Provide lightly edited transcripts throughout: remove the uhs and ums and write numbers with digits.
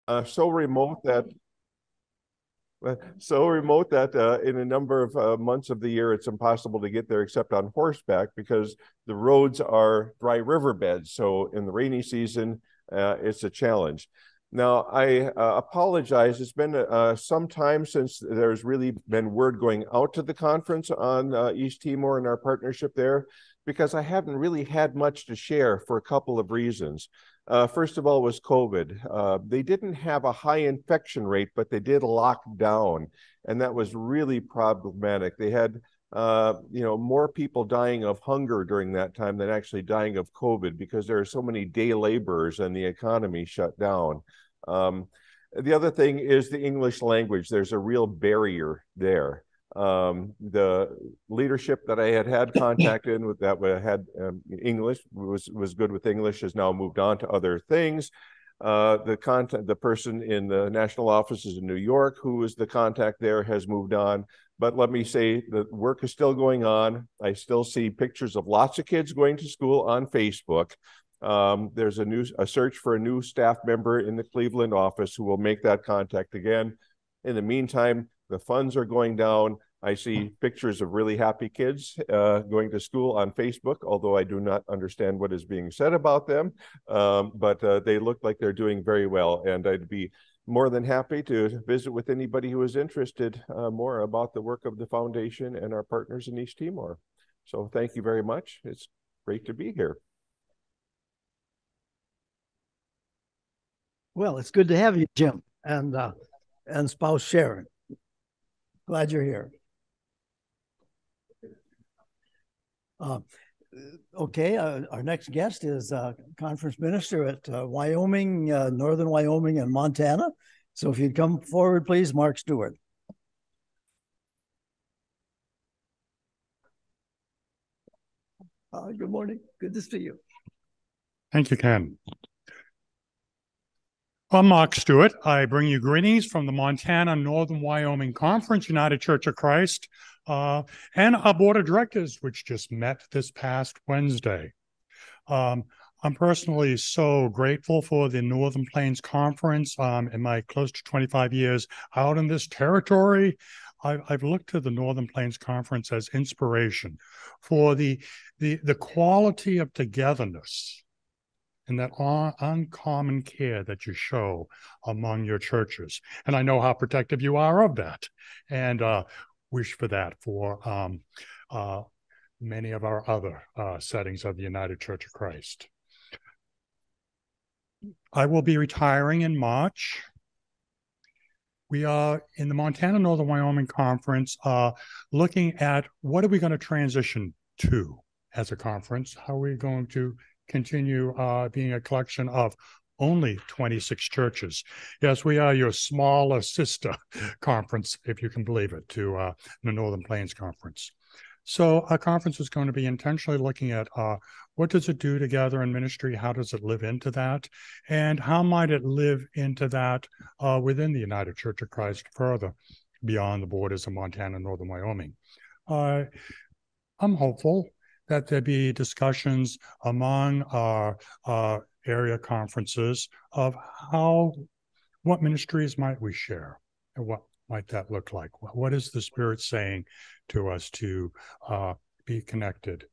so remote that in a number of months of the year it's impossible to get there except on horseback because the roads are dry riverbeds. So in the rainy season, it's a challenge. Now, I apologize. It's been some time since there's really been word going out to the conference on East Timor and our partnership there, because I haven't really had much to share for a couple of reasons. First of all, was COVID. They didn't have a high infection rate, but they did lock down, and that was really problematic. They had more people dying of hunger during that time than actually dying of COVID because there are so many day laborers and the economy shut down. Um, the other thing is the English language. There's a real barrier there. The leadership that I had contact in with that had English was good with English has now moved on to other things. The person in the national offices in New York, who is the contact there, has moved on. But let me say the work is still going on. I still see pictures of lots of kids going to school on Facebook. There's a search for a new staff member in the Cleveland office who will make that contact again. In the meantime, the funds are going down. I see pictures of really happy kids going to school on Facebook, although I do not understand what is being said about them. But they look like they're doing very well. And I'd be more than happy to visit with anybody who is interested more about the work of the foundation and our partners in East Timor. So thank you very much. It's great to be here. Well, it's good to have you, Jim, and spouse Sharon. Glad you're here. Okay, our next guest is conference minister at Wyoming, Northern Wyoming and Montana. So if you'd come forward, please, Mark Stewart. Good morning. Good to see you. Thank you, Ken. I'm Mark Stewart. I bring you greetings from the Montana Northern Wyoming Conference, United Church of Christ, and our board of directors, which just met this past Wednesday. I'm personally so grateful for the Northern Plains Conference. In my close to 25 years out in this territory, I've looked to the Northern Plains Conference as inspiration for the quality of togetherness and that uncommon care that you show among your churches. And I know how protective you are of that, and wish for that for many of our other settings of the United Church of Christ. I will be retiring in March. We are in the Montana Northern Wyoming Conference looking at what are we going to transition to as a conference? How are we going to continue being a collection of only 26 churches? Yes, we are your smaller sister conference, if you can believe it, to the Northern Plains Conference. So our conference is going to be intentionally looking at what does it do together in ministry? How does it live into that? And how might it live into that within the United Church of Christ further beyond the borders of Montana and Northern Wyoming? I'm hopeful that there be discussions among our area conferences of what ministries might we share and what might that look like? What is the Spirit saying to us to be connected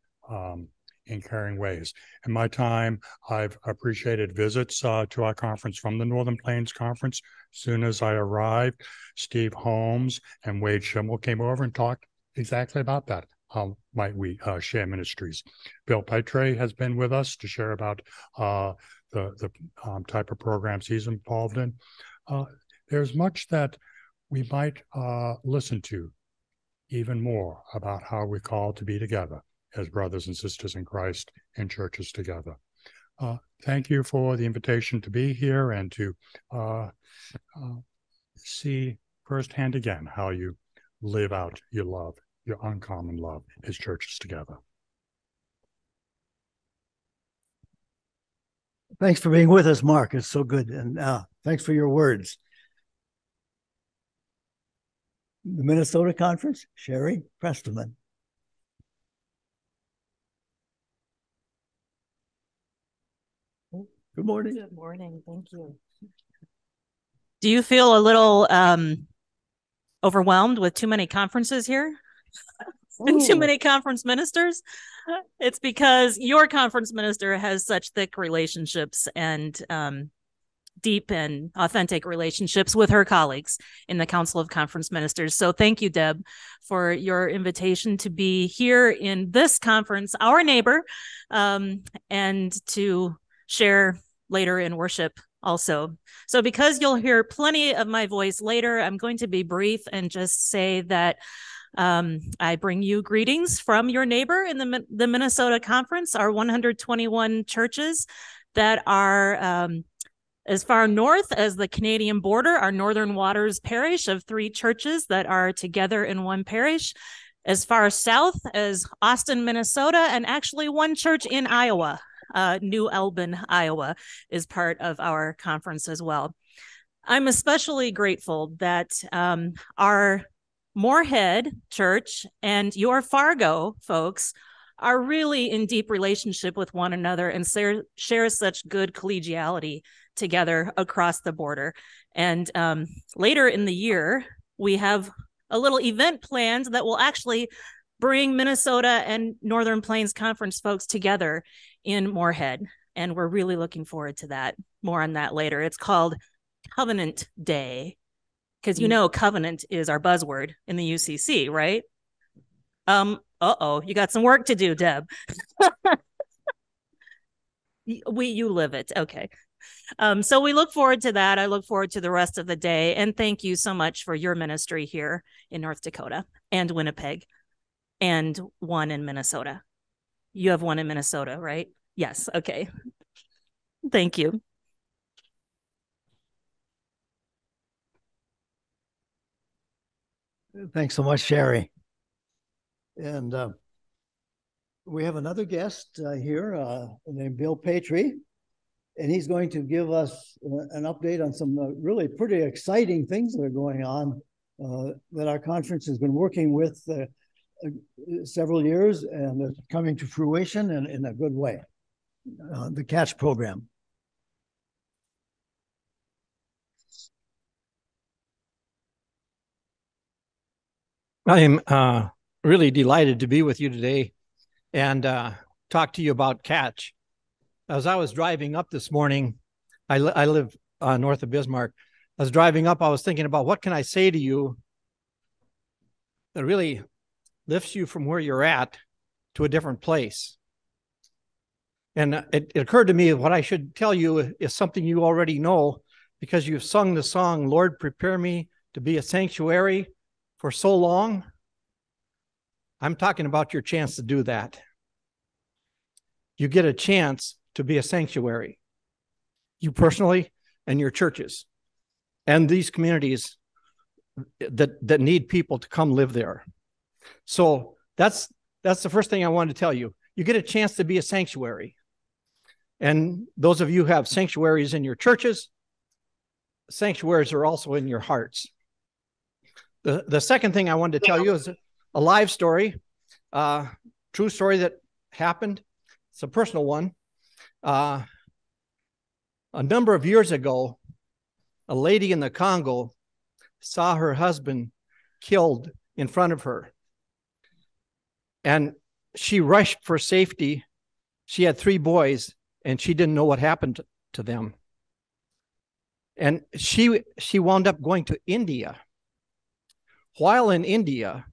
in caring ways? In my time, I've appreciated visits to our conference from the Northern Plains Conference. As soon as I arrived, Steve Holmes and Wade Schimmel came over and talked exactly about that. How might we share ministries? Bill Petre has been with us to share about the type of programs he's involved in. There's much that we might listen to even more about how we're called to be together as brothers and sisters in Christ in churches together. Thank you for the invitation to be here and to see firsthand again how you live out your love, your uncommon love as churches together. Thanks for being with us, Mark. It's so good. And thanks for your words. The Minnesota Conference, Sherry Prestman. Good morning. Good morning. Thank you. Do you feel a little overwhelmed with too many conferences here? And too many conference ministers? It's because your conference minister has such thick relationships and deep and authentic relationships with her colleagues in the Council of Conference Ministers. So thank you, Deb, for your invitation to be here in this conference, our neighbor, and to share later in worship also. So because you'll hear plenty of my voice later, I'm going to be brief and just say that I bring you greetings from your neighbor in the Minnesota Conference, our 121 churches that are as far north as the Canadian border, our Northern Waters parish of 3 churches that are together in one parish, as far south as Austin, Minnesota, and actually one church in Iowa. New Albin, Iowa is part of our conference as well. I'm especially grateful that our Moorhead Church and your Fargo folks are really in deep relationship with one another and share such good collegiality together across the border. And later in the year, we have a little event planned that will actually bring Minnesota and Northern Plains Conference folks together in Moorhead. And we're really looking forward to that. More on that later. It's called Covenant Day, because you know covenant is our buzzword in the UCC, right? You got some work to do, Deb. You live it. Okay. So we look forward to that. I look forward to the rest of the day. And thank you so much for your ministry here in North Dakota and Winnipeg and one in Minnesota. You have one in Minnesota, right? Yes. Okay. Thank you. Thanks so much, Sherry. And we have another guest here named Bill Patry, and he's going to give us an update on some really pretty exciting things that are going on that our conference has been working with several years, and it's coming to fruition in a good way. The CATCH program. I am really delighted to be with you today and talk to you about CATCH. As I was driving up this morning, I live north of Bismarck. I was driving up, I was thinking about what can I say to you that really lifts you from where you're at to a different place. And it occurred to me what I should tell you is something you already know, because you've sung the song, Lord, prepare me to be a sanctuary, for so long. I'm talking about your chance to do that. You get a chance to be a sanctuary, you personally and your churches and these communities that need people to come live there. So that's the first thing I wanted to tell you. You get a chance to be a sanctuary. And those of you who have sanctuaries in your churches, sanctuaries are also in your hearts. The second thing I wanted to tell you is a live story, true story that happened. It's a personal one. A number of years ago, a lady in the Congo saw her husband killed in front of her. And she rushed for safety. She had 3 boys, and she didn't know what happened to them. And she wound up going to India. While in India,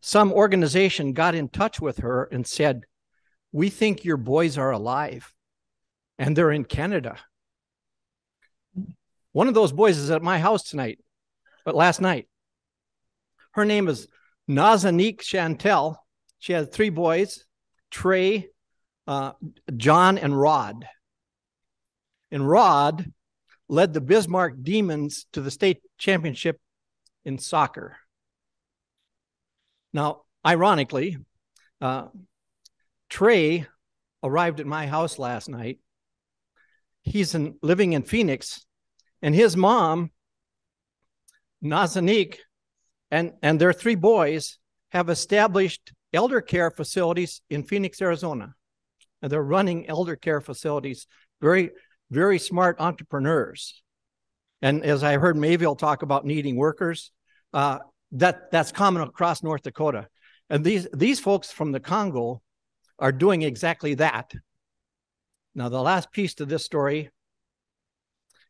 some organization got in touch with her and said, we think your boys are alive, and they're in Canada. One of those boys is at my house tonight, but last night. Her name is Nazanique Chantel. She has 3 boys, Trey, John, and Rod. And Rod led the Bismarck Demons to the state championship in soccer. Now, ironically, Trey arrived at my house last night. He's living in Phoenix, and his mom, Nazanique, and their 3 boys have established elder care facilities in Phoenix, Arizona. And they're running elder care facilities, very, very smart entrepreneurs. And as I heard Mayville talk about needing workers, that's common across North Dakota. And these folks from the Congo are doing exactly that. Now, the last piece to this story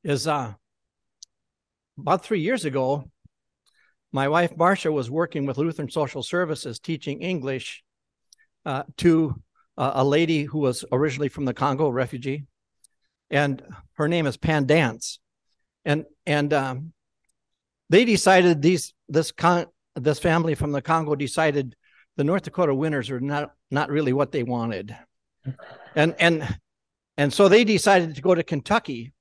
is about 3 years ago, my wife, Marcia, was working with Lutheran Social Services teaching English to a lady who was originally from the Congo, a refugee. And her name is Pandance. And they decided, this family from the Congo decided the North Dakota winters are not really what they wanted. And so they decided to go to Kentucky.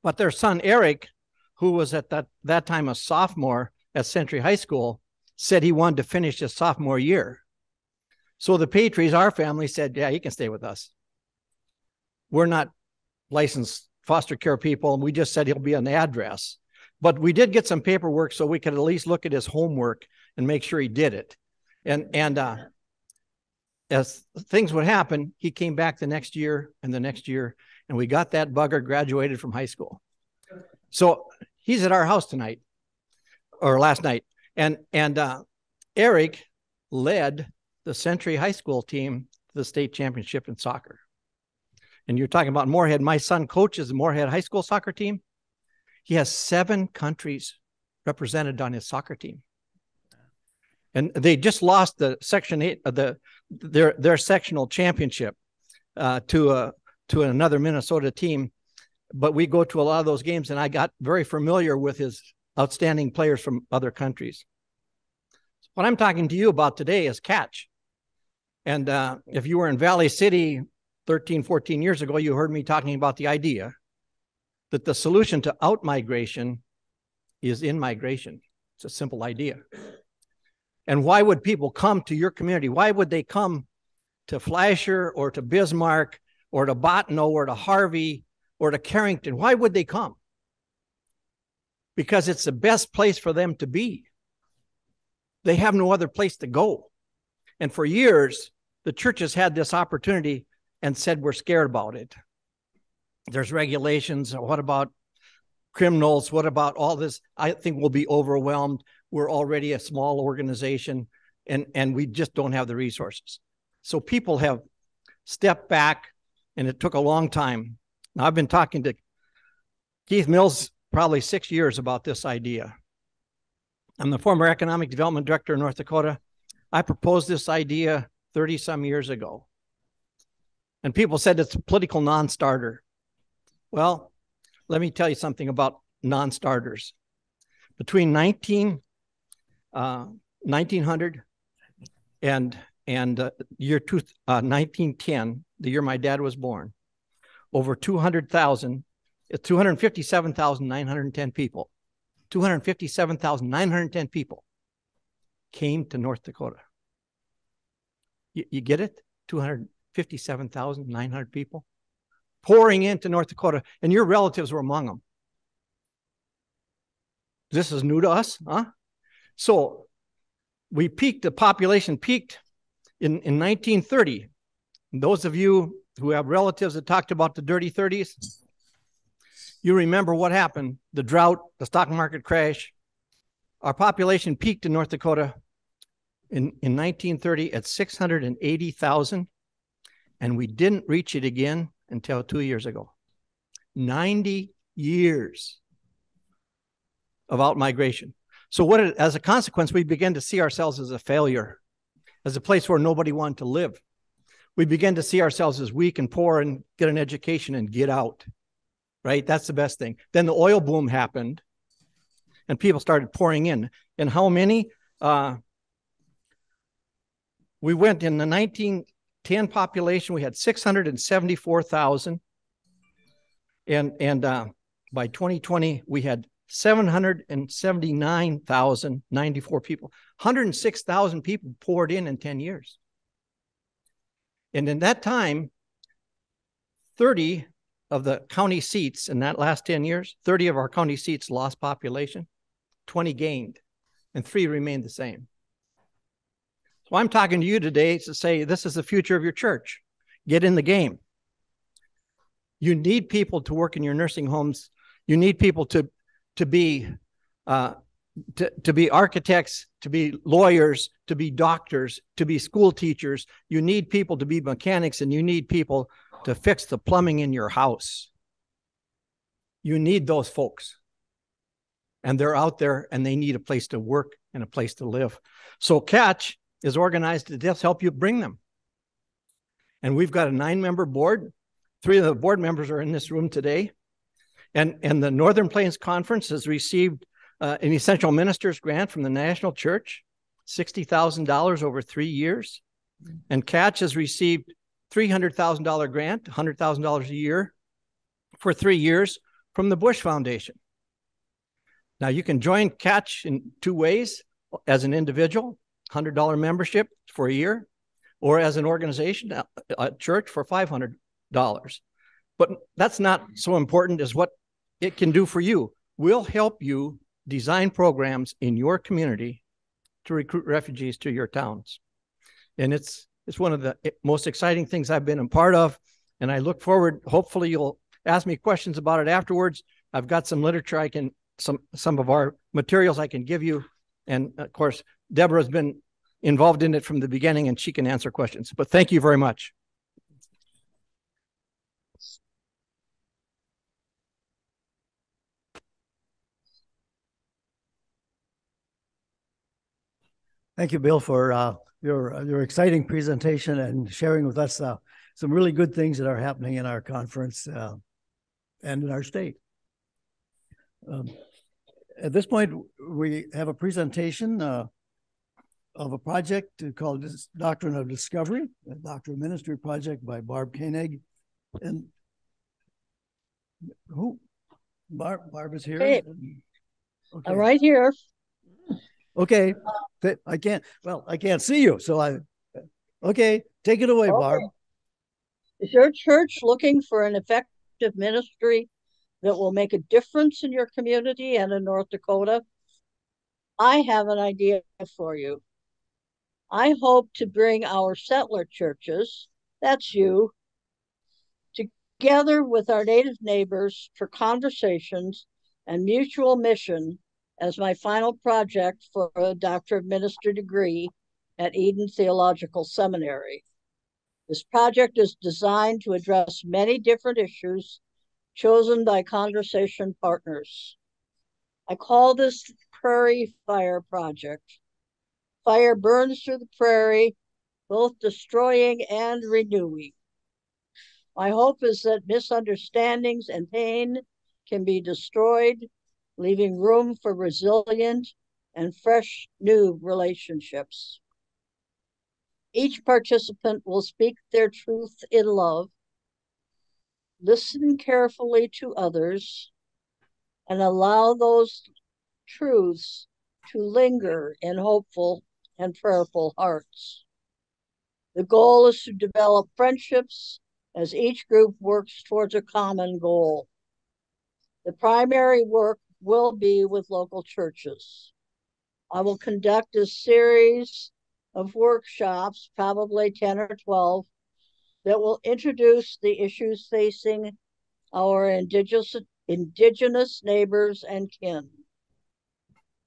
But their son, Eric, who was at that time a sophomore at Century High School, said he wanted to finish his sophomore year. So the Patriots, our family, said, yeah, he can stay with us. We're not licensed foster care people, and we just said he'll be an address. But we did get some paperwork so we could at least look at his homework and make sure he did it. And as things would happen, he came back the next year and the next year, and we got that bugger graduated from high school. So he's at our house tonight, or last night. And Eric led the Century High School team to the state championship in soccer. And you're talking about Moorhead. My son coaches the Moorhead High School soccer team. He has 7 countries represented on his soccer team. And they just lost the Section 8 of their sectional championship to another Minnesota team. But we go to a lot of those games, and I got very familiar with his outstanding players from other countries. What I'm talking to you about today is catch. And if you were in Valley City 13, 14 years ago, you heard me talking about the idea that the solution to out-migration is in-migration. It's a simple idea. And why would people come to your community? Why would they come to Flasher or to Bismarck or to Bottineau or to Harvey or to Carrington? Why would they come? Because it's the best place for them to be. They have no other place to go. And for years, the churches had this opportunity and said, we're scared about it. There's regulations. What about criminals? What about all this? I think we'll be overwhelmed. We're already a small organization, and we just don't have the resources. So people have stepped back, and it took a long time. Now, I've been talking to Keith Mills probably 6 years about this idea. I'm the former economic development director in North Dakota. I proposed this idea 30-some years ago. And people said it's a political non-starter. Well, let me tell you something about non-starters. Between 1900 and year 1910, the year my dad was born, over 257,910 people, 257,910 people came to North Dakota. You get it? 257,900 people pouring into North Dakota, and your relatives were among them. This is new to us, huh? So we peaked, the population peaked in 1930. And those of you who have relatives that talked about the dirty 30s, you remember what happened, the drought, the stock market crash. Our population peaked in North Dakota in 1930 at 680,000, and we didn't reach it again until 2 years ago. 90 years of out-migration. So as a consequence, we began to see ourselves as a failure, as a place where nobody wanted to live. We began to see ourselves as weak and poor and get an education and get out, right? That's the best thing. Then the oil boom happened, and people started pouring in. And how many? We went in the 1910 population, we had 674,000. And by 2020, we had 779,094 people. 106,000 people poured in 10 years. And in that time, 30 of the county seats in that last 10 years, 30 of our county seats lost population, 20 gained, and 3 remained the same. So I'm talking to you today to say this is the future of your church. Get in the game. You need people to work in your nursing homes. You need people to be architects, to be lawyers, to be doctors, to be school teachers. You need people to be mechanics, and you need people to fix the plumbing in your house. You need those folks. And they're out there, and they need a place to work and a place to live. So Catch is organized to just help you bring them. And we've got a 9-member board. 3 of the board members are in this room today. And the Northern Plains Conference has received an Essential Ministers grant from the National Church, $60,000 over 3 years. And Catch has received $300,000 grant, $100,000 a year for 3 years from the Bush Foundation. Now you can join Catch in 2 ways: as an individual, $100 membership for a year, or as an organization, a church, for $500. But that's not so important as what it can do for you. We'll help you design programs in your community to recruit refugees to your towns. And it's one of the most exciting things I've been a part of. And I look forward, hopefully you'll ask me questions about it afterwards. I've got some literature some of our materials I can give you. And of course, Deborah's been involved in it from the beginning, and she can answer questions. But thank you very much. Thank you, Bill, for your exciting presentation and sharing with us some really good things that are happening in our conference and in our state. At this point, we have a presentation of a project called Doctrine of Discovery, a Doctrine of Ministry project by Barb Koenig. And who? Barb is here. Hey. Okay. I'm right here. Okay. I can't see you. So okay, take it away, okay. Barb. Is your church looking for an effective ministry that will make a difference in your community and in North Dakota? I have an idea for you. I hope to bring our settler churches, that's you, together with our native neighbors for conversations and mutual mission as my final project for a Doctor of Ministry degree at Eden Theological Seminary. This project is designed to address many different issues chosen by conversation partners. I call this Prairie Fire Project. Fire burns through the prairie, both destroying and renewing. My hope is that misunderstandings and pain can be destroyed, leaving room for resilient and fresh new relationships. Each participant will speak their truth in love, listen carefully to others, and allow those truths to linger in hopeful and prayerful hearts. The goal is to develop friendships as each group works towards a common goal. The primary work will be with local churches. I will conduct a series of workshops, probably 10 or 12, that will introduce the issues facing our indigenous neighbors and kin.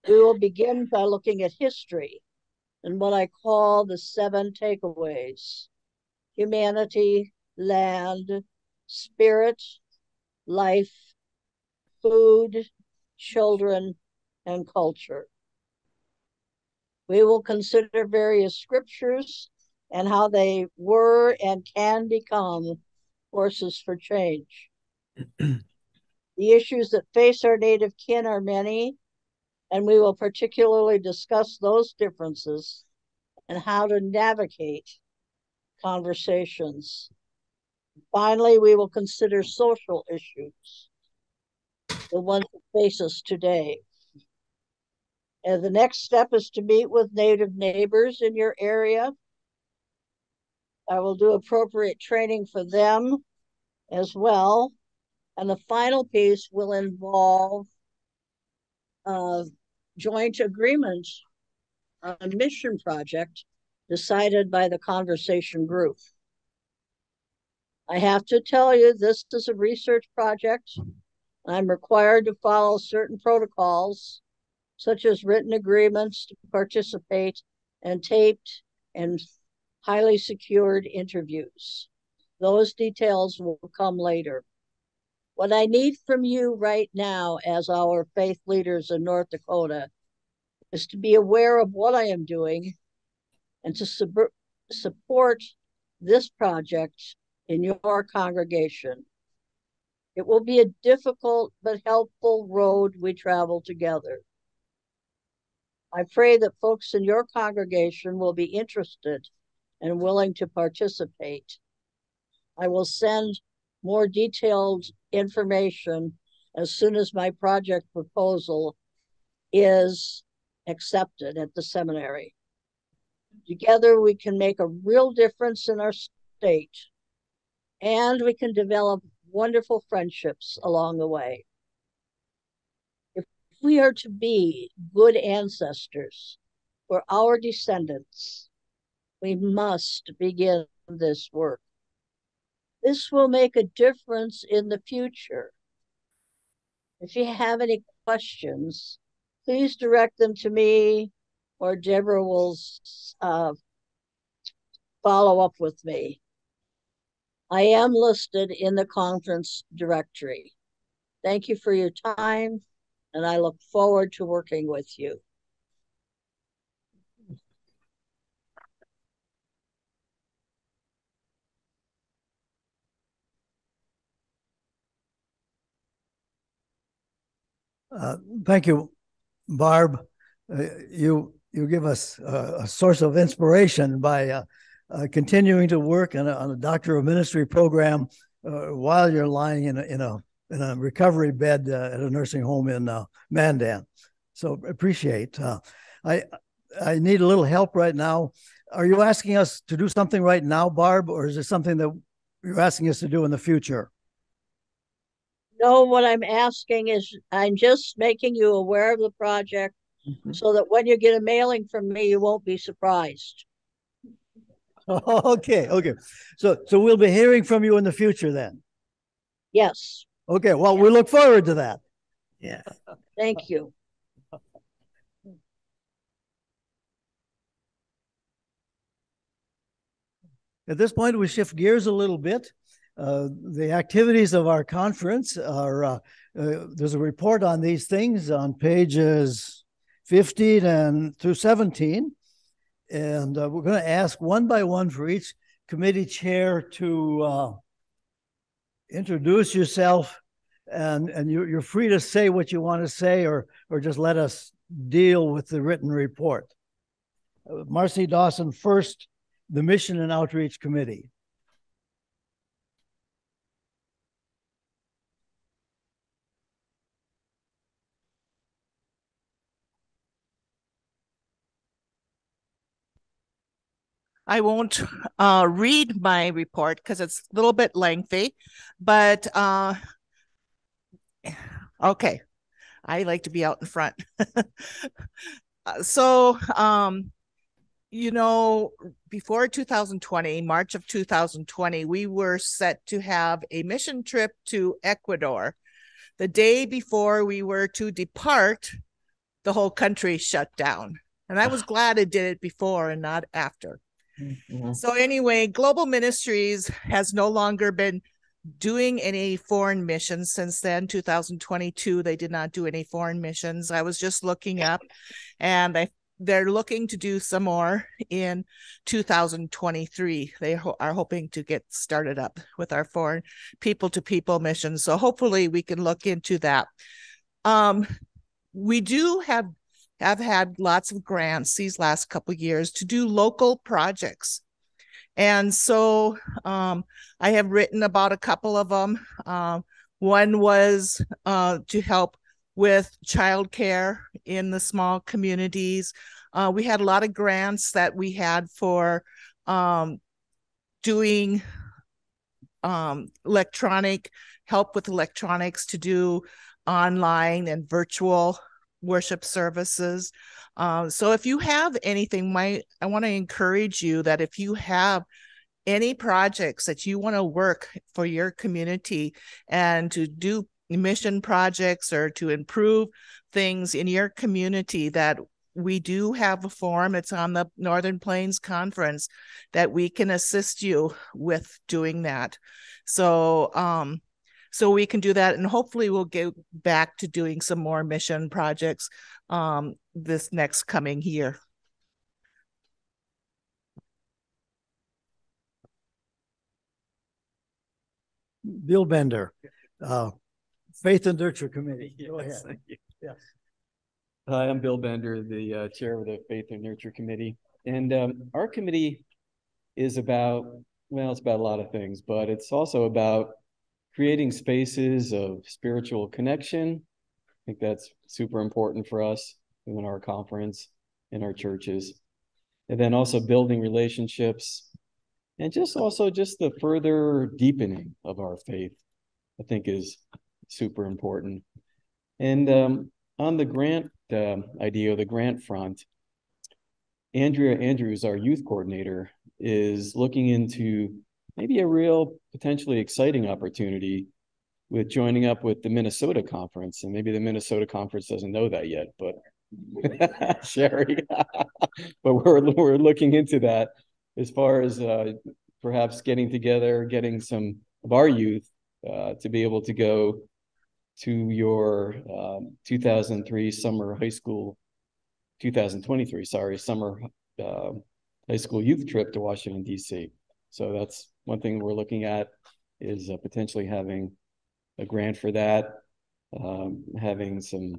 We will begin by looking at history and what I call the 7 takeaways: humanity, land, spirit, life, food, children, and culture. We will consider various scriptures and how they were and can become forces for change. The issues that face our native kin are many, and we will particularly discuss those differences and how to navigate conversations. Finally, we will consider social issues, the ones that face us today. And the next step is to meet with native neighbors in your area. I will do appropriate training for them as well. And the final piece will involve joint agreement on a mission project decided by the conversation group. I have to tell you, this is a research project, I'm required to follow certain protocols, such as written agreements to participate and taped and highly secured interviews. Those details will come later. What I need from you right now as our faith leaders in North Dakota is to be aware of what I am doing and to support this project in your congregation. It will be a difficult but helpful road we travel together. I pray that folks in your congregation will be interested and willing to participate. I will send more detailed information as soon as my project proposal is accepted at the seminary. Together, we can make a real difference in our state, and we can develop wonderful friendships along the way. If we are to be good ancestors for our descendants, we must begin this work. This will make a difference in the future. If you have any questions, please direct them to me, or Deborah will follow up with me. I am listed in the conference directory. Thank you for your time, and I look forward to working with you. Thank you, Barb. You give us a source of inspiration by continuing to work on a Doctor of Ministry program while you're lying in a recovery bed at a nursing home in Mandan. So appreciate. I need a little help right now. Are you asking us to do something right now, Barb, or is it something that you're asking us to do in the future? No, what I'm asking is I'm just making you aware of the project so that when you get a mailing from me, you won't be surprised. Okay. So we'll be hearing from you in the future then. Yes. Okay. Well, we look forward to that. Yeah. Thank you. At this point, we shift gears a little bit. The activities of our conference are, there's a report on these things on pages 15 and through 17. And we're going to ask one by one for each committee chair to introduce yourself, and you're free to say what you want to say, or just let us deal with the written report. Marcy Dawson first, the Mission and Outreach Committee. I won't read my report because it's a little bit lengthy, but okay, I like to be out in front. So, you know, before 2020, March of 2020, we were set to have a mission trip to Ecuador. The day before we were to depart, the whole country shut down. And I was glad it did it before and not after. Mm-hmm. So anyway, Global Ministries has no longer been doing any foreign missions since then. 2022, they did not do any foreign missions. I was just looking up, and they're looking to do some more in 2023. They are hoping to get started up with our foreign people-to-people missions. So hopefully we can look into that. We do have had lots of grants these last couple of years to do local projects. And so I have written about a couple of them. One was to help with childcare in the small communities. We had a lot of grants that we had for doing electronic help with electronics to do online and virtual worship services. So if you have anything, I want to encourage you that if you have any projects that you want to work for your community and to do mission projects or to improve things in your community, that we do have a forum. It's on the Northern Plains Conference that we can assist you with doing that. So, so we can do that, and hopefully we'll get back to doing some more mission projects this next coming year. Bill Bender, Faith and Nurture Committee. Go Yes, ahead. thank you. Yes. Hi, I'm Bill Bender, the chair of the Faith and Nurture Committee. And our committee is about, well, it's about a lot of things, but it's also about creating spaces of spiritual connection. I think that's super important for us in our conference, in our churches. And then also building relationships, and just also just the further deepening of our faith, I think is super important. And on the grant idea, the grant front, Andrea Andrews, our youth coordinator, is looking into maybe a real potentially exciting opportunity with joining up with the Minnesota conference. And maybe the Minnesota conference doesn't know that yet, but Sherry, but we're looking into that as far as perhaps getting together, getting some of our youth to be able to go to your 2023 summer high school, 2023, sorry, summer high school youth trip to Washington, D.C. So that's one thing we're looking at, is potentially having a grant for that, having some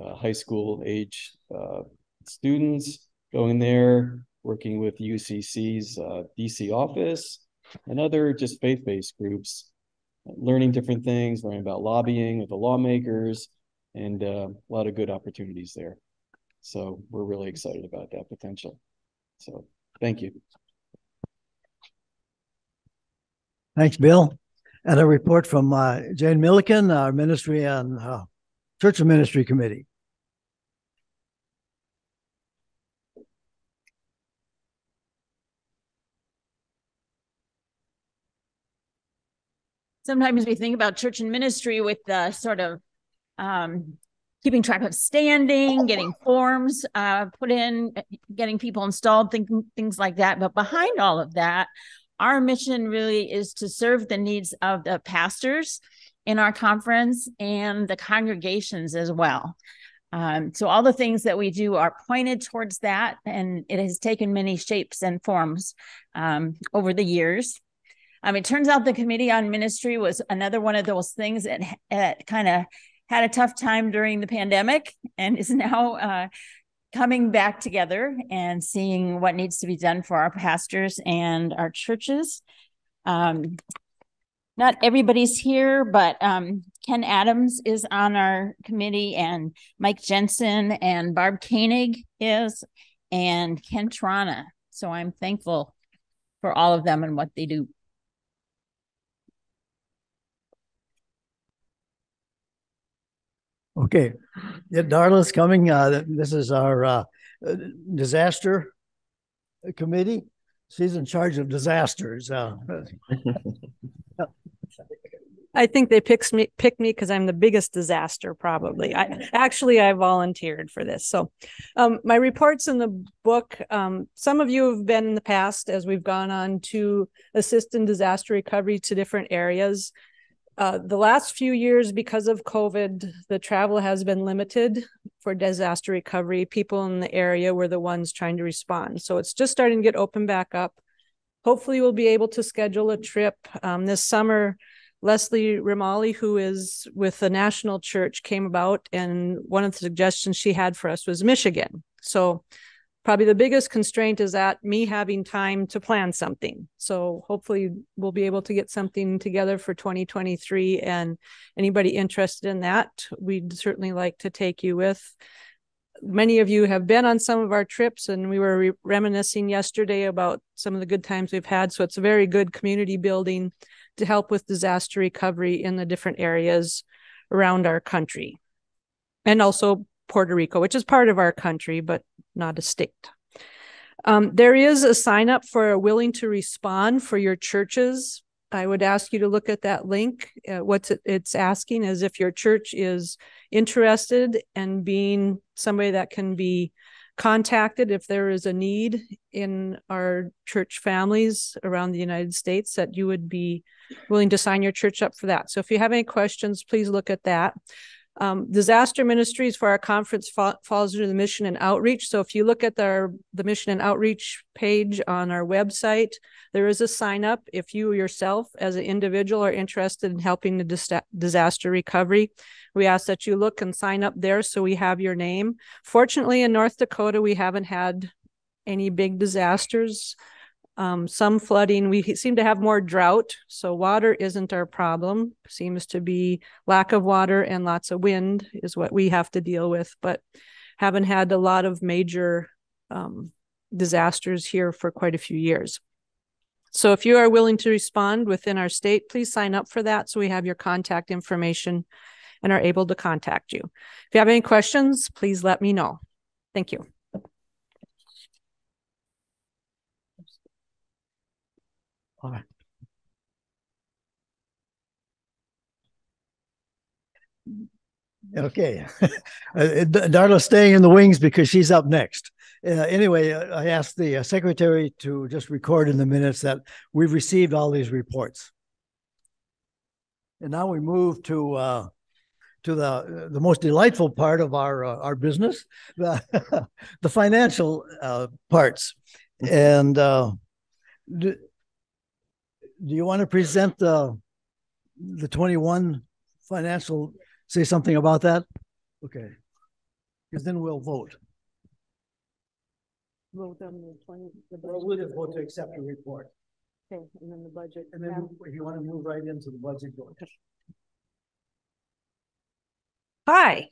high school age students going there, working with UCC's DC office and other just faith-based groups, learning different things, learning about lobbying with the lawmakers, and a lot of good opportunities there. So we're really excited about that potential. So thank you. Thanks, Bill. And a report from Jane Milliken, our Ministry and Church and Ministry Committee. Sometimes we think about church and ministry with the sort of keeping track of standing, getting forms put in, getting people installed, things like that. But behind all of that, our mission really is to serve the needs of the pastors in our conference and the congregations as well. So all the things that we do are pointed towards that, and it has taken many shapes and forms over the years. It turns out the Committee on Ministry was another one of those things that kind of had a tough time during the pandemic and is now coming back together and seeing what needs to be done for our pastors and our churches. Not everybody's here, but Ken Adams is on our committee, and Mike Jensen and Barb Koenig is, and Ken Trana. So I'm thankful for all of them and what they do. Okay, yeah, Darla's coming. This is our disaster committee. She's in charge of disasters. I think they picked me because I'm the biggest disaster, probably. I volunteered for this. So my reports in the book, some of you have been in the past as we've gone on to assist in disaster recovery to different areas. The last few years, because of COVID, the travel has been limited for disaster recovery. People in the area were the ones trying to respond. So it's just starting to get open back up. Hopefully we'll be able to schedule a trip this summer. Leslie Rimali, who is with the National Church, came about, and one of the suggestions she had for us was Michigan. So probably the biggest constraint is that me having time to plan something. So hopefully we'll be able to get something together for 2023, and anybody interested in that, we'd certainly like to take you with. Many of you have been on some of our trips, and we were reminiscing yesterday about some of the good times we've had. So it's a very good community building to help with disaster recovery in the different areas around our country. And also Puerto Rico, which is part of our country, but not a state. There is a sign up for a Willing to Respond for your churches I would ask you to look at that link. It's asking is if your church is interested in being somebody that can be contacted if there is a need in our church families around the United States, that you would be willing to sign your church up for that. So if you have any questions, please look at that. Disaster ministries for our conference falls under the mission and outreach. So if you look at the mission and outreach page on our website, there is a sign up if you yourself as an individual are interested in helping the disaster recovery. We ask that you look and sign up there so we have your name. Fortunately, in North Dakota, we haven't had any big disasters. Some flooding. We seem to have more drought, so water isn't our problem. Seems to be lack of water and lots of wind is what we have to deal with, but haven't had a lot of major disasters here for quite a few years. So if you are willing to respond within our state, please sign up for that so we have your contact information and are able to contact you. If you have any questions, please let me know. Thank you. Okay. Darla's staying in the wings because she's up next. Anyway, I asked the secretary to just record in the minutes that we've received all these reports. And now we move to the most delightful part of our business, the financial parts. And do you want to present the 21 financial? Say something about that? Okay. Because then we'll vote. Vote on the 20. We'll just vote to accept the report. Okay, and then the budget. And then if you want to move right into the budget, go ahead. Hi.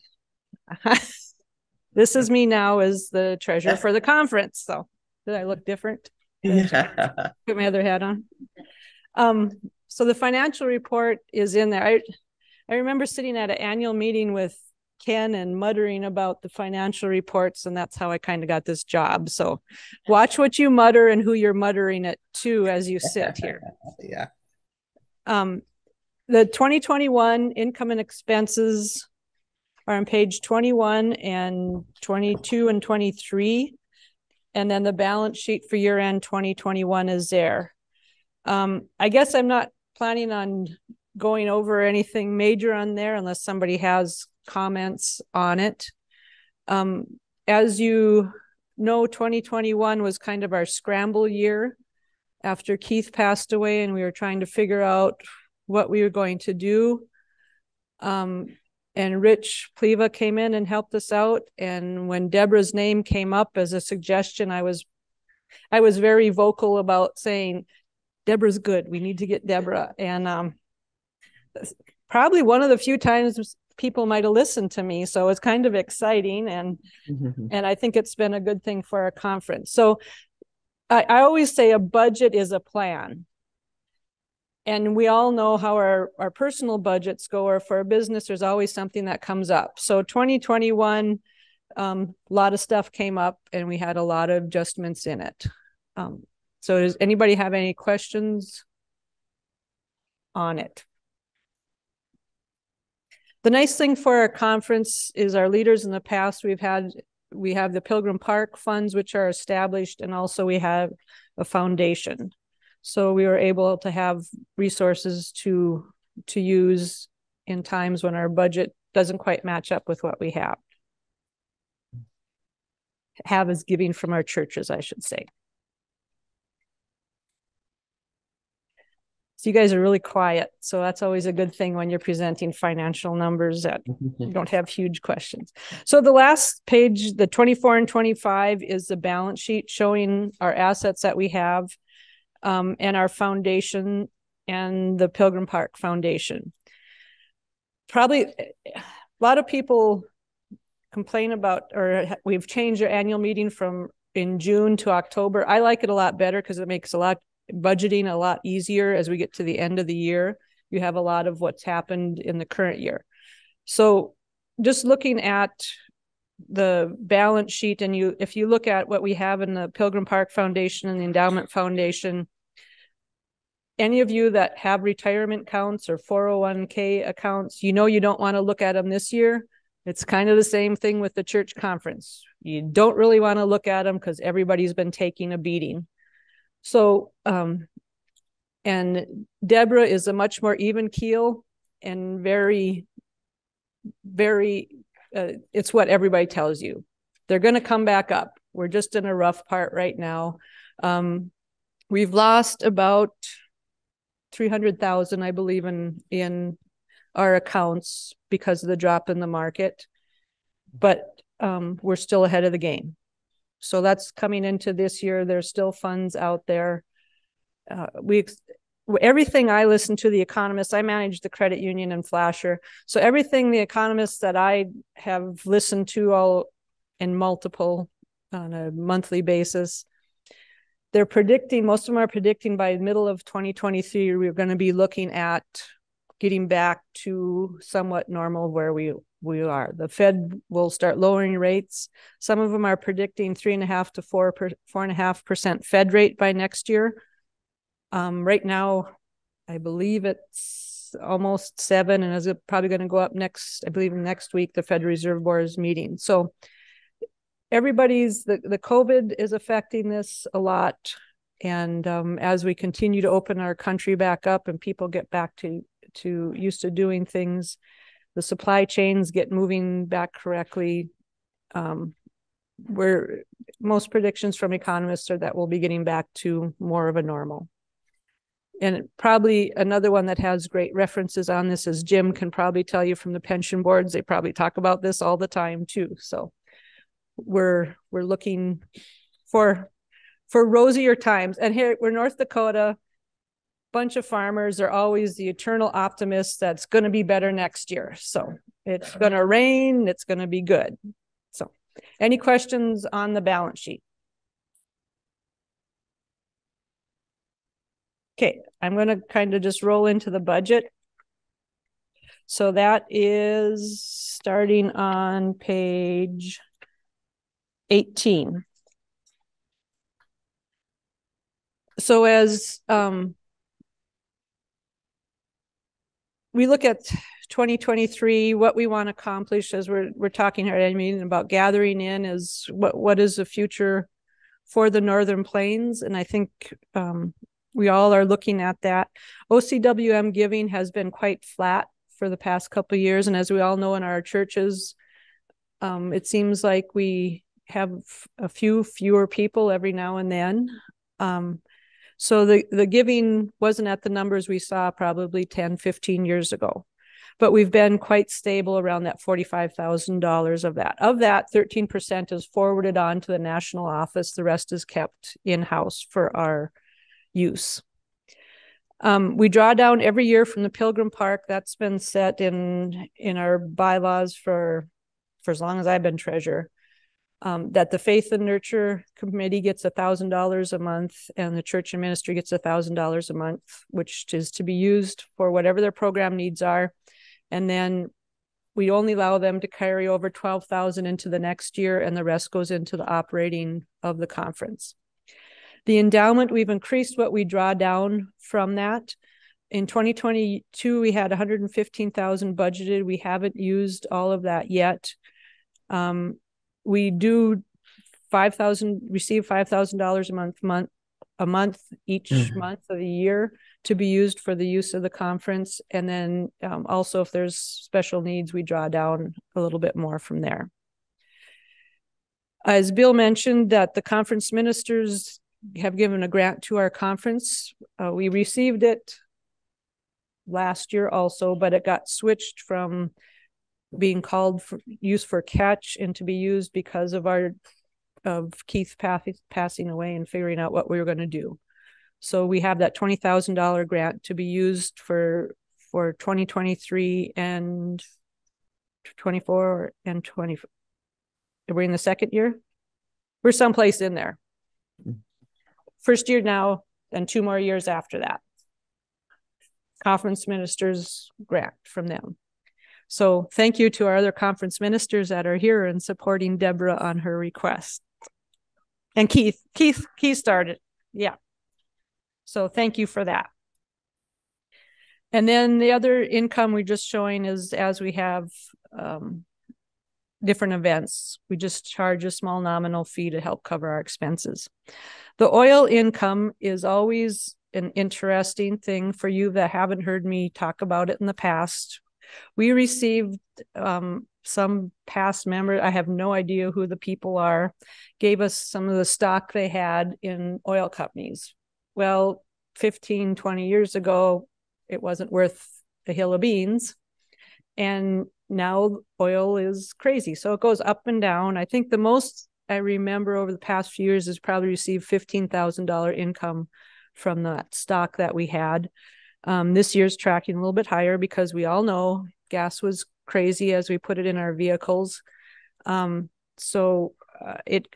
This is me now as the treasurer for the conference. So did I look different? Yeah. Put my other hat on. So the financial report is in there. I remember sitting at an annual meeting with Ken and muttering about the financial reports, and that's how I kind of got this job. So watch what you mutter and who you're muttering it to as you sit here. Yeah. The 2021 income and expenses are on page 21 and 22 and 23. And then the balance sheet for year end 2021 is there. I guess I'm not planning on going over anything major on there unless somebody has comments on it. As you know, 2021 was kind of our scramble year after Keith passed away, and we were trying to figure out what we were going to do. And Rich Pleva came in and helped us out. And when Deborah's name came up as a suggestion, I was very vocal about saying, Deborah's good. We need to get Deborah. And probably one of the few times people might have listened to me. So it's kind of exciting. And I think it's been a good thing for our conference. So I always say a budget is a plan. And we all know how our personal budgets go, or for a business, there's always something that comes up. So 2021, a lot of stuff came up and we had a lot of adjustments in it. So does anybody have any questions on it? The nice thing for our conference is our leaders in the past, we have the Pilgrim Park funds, which are established, and also we have a foundation. So we were able to have resources to use in times when our budget doesn't quite match up with what we have. Have is giving from our churches, I should say. So you guys are really quiet. So that's always a good thing when you're presenting financial numbers that you don't have huge questions. So the last page, the 24 and 25, is the balance sheet showing our assets that we have, and our foundation and the Pilgrim Park Foundation. Probably a lot of people complain about, or we've changed our annual meeting from in June to October. I like it a lot better because it makes budgeting a lot easier as we get to the end of the year. You have a lot of what's happened in the current year. So just looking at the balance sheet, and if you look at what we have in the Pilgrim Park Foundation and the Endowment Foundation, any of you that have retirement accounts or 401k accounts, you know you don't want to look at them this year. It's kind of the same thing with the church conference. You don't really want to look at them because everybody's been taking a beating. So, and Deborah is a much more even keel and very, it's what everybody tells you. They're going to come back up. We're just in a rough part right now. We've lost about 300,000, I believe, in our accounts because of the drop in the market, but we're still ahead of the game. So that's coming into this year. There's still funds out there. Everything I listen to the economists, I manage the credit union in Flasher. So everything the economists that I have listened to all in multiple on a monthly basis, they're predicting, most of them are predicting by middle of 2023, we're going to be looking at getting back to somewhat normal where we are. The Fed will start lowering rates. Some of them are predicting 3.5 to 4.5% Fed rate by next year. Right now, I believe it's almost 7, and is probably going to go up next, I believe next week, the Federal Reserve Board is meeting. So the COVID is affecting this a lot. And as we continue to open our country back up and people get back to used to doing things, the supply chains get moving back correctly. Where most predictions from economists are that we'll be getting back to more of a normal. And probably another one that has great references on this is Jim can probably tell you from the pension boards. They probably talk about this all the time too. So we're looking for rosier times. And here we're North Dakota. Bunch of farmers are always the eternal optimists that's going to be better next year. So it's going to rain, it's going to be good. So any questions on the balance sheet? Okay, I'm going to kind of just roll into the budget. So that is starting on page 18. So as we look at 2023, what we want to accomplish as we're talking here at meeting about gathering in is what is the future for the Northern Plains. And I think we all are looking at that. OCWM giving has been quite flat for the past couple of years. And as we all know in our churches, it seems like we have a fewer people every now and then. So the giving wasn't at the numbers we saw probably 10, 15 years ago, but we've been quite stable around that $45,000 of that. Of that, 13% is forwarded on to the national office. The rest is kept in-house for our use. We draw down every year from the Pilgrim Park. That's been set in our bylaws for as long as I've been treasurer. That the Faith and Nurture Committee gets $1,000 a month and the Church and Ministry gets $1,000 a month, which is to be used for whatever their program needs are. And then we only allow them to carry over $12,000 into the next year, and the rest goes into the operating of the conference. The endowment, we've increased what we draw down from that. In 2022, we had $115,000 budgeted. We haven't used all of that yet. We do receive $5,000 a month each month of the year to be used for the use of the conference. And then also if there's special needs, we draw down a little bit more from there. As Bill mentioned, that the conference ministers have given a grant to our conference. We received it last year also, but it got switched from being called for use for catch and to be used because of Keith passing away and figuring out what we were going to do. So we have that $20,000 grant to be used for 2023 and 24 and 20. Are we in the second year? We're someplace in there. First year now, and 2 more years after that. Conference ministers grant from them. So thank you to our other conference ministers that are here and supporting Deborah on her request. And Keith started. Yeah. So thank you for that. And then the other income we're just showing is as we have different events, we just charge a small nominal fee to help cover our expenses. The oil income is always an interesting thing for you that haven't heard me talk about it in the past. We received some past members, I have no idea who the people are, gave us some of the stock they had in oil companies. Well, 15, 20 years ago, it wasn't worth a hill of beans. And now oil is crazy. So it goes up and down. I think the most I remember over the past few years is probably received $15,000 income from that stock that we had. This year's tracking a little bit higher because we all know gas was crazy as we put it in our vehicles. So it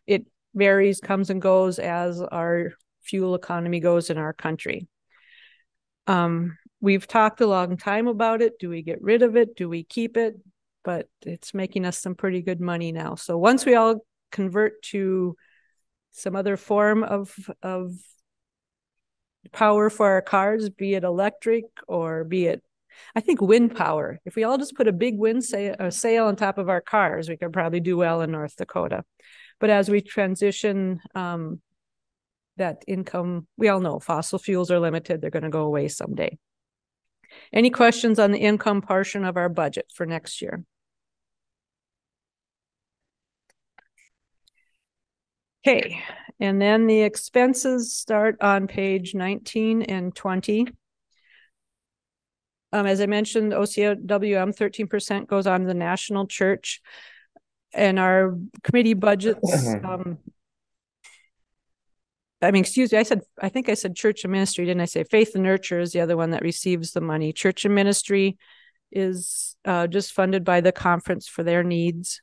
varies, comes and goes as our fuel economy goes in our country. We've talked a long time about it. Do we get rid of it? Do we keep it? But it's making us some pretty good money now. So once we all convert to some other form of power for our cars, be it electric or be it, I think wind power. If we all just put a big wind sail on top of our cars, we could probably do well in North Dakota. But as we transition that income, we all know fossil fuels are limited. They're going to go away someday. Any questions on the income portion of our budget for next year? Okay, and then the expenses start on page 19 and 20. As I mentioned, OCWM 13% goes on to the national church, and our committee budgets. Excuse me, I think I said church and ministry, didn't I say? Faith and Nurture is the other one that receives the money. Church and ministry is just funded by the conference for their needs.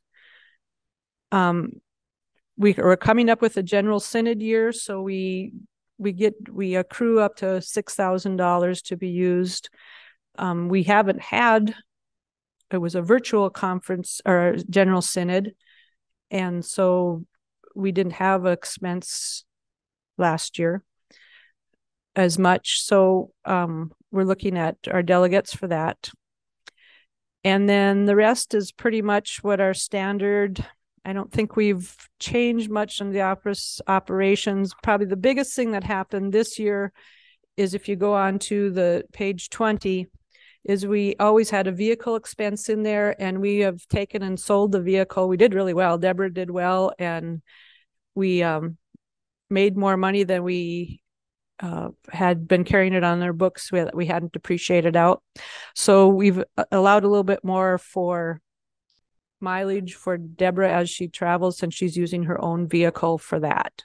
We're coming up with a general synod year, so we accrue up to $6,000 to be used. We haven't had, it was a virtual conference or general synod, and so we didn't have expense last year as much. So we're looking at our delegates for that. And then the rest is pretty much what our standard. I don't think we've changed much in the operations. Probably the biggest thing that happened this year is if you go on to the page 20, is we always had a vehicle expense in there, and we have taken and sold the vehicle. We did really well. Deborah did well, and we made more money than we had been carrying it on their books. We hadn't depreciated out. So we've allowed a little bit more for mileage for Deborah as she travels, and she's using her own vehicle for that.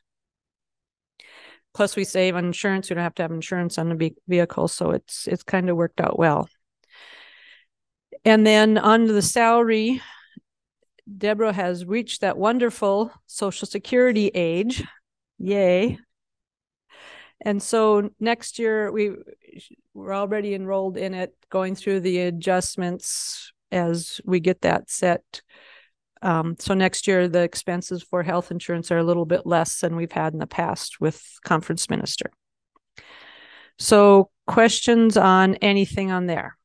Plus we save on insurance. We don't have to have insurance on the vehicle. So it's kind of worked out well. And then on to the salary, Deborah has reached that wonderful Social Security age. Yay. And so next year we're already enrolled in it, going through the adjustments as we get that set. So next year the expenses for health insurance are a little bit less than we've had in the past with conference minister. So questions on anything on there?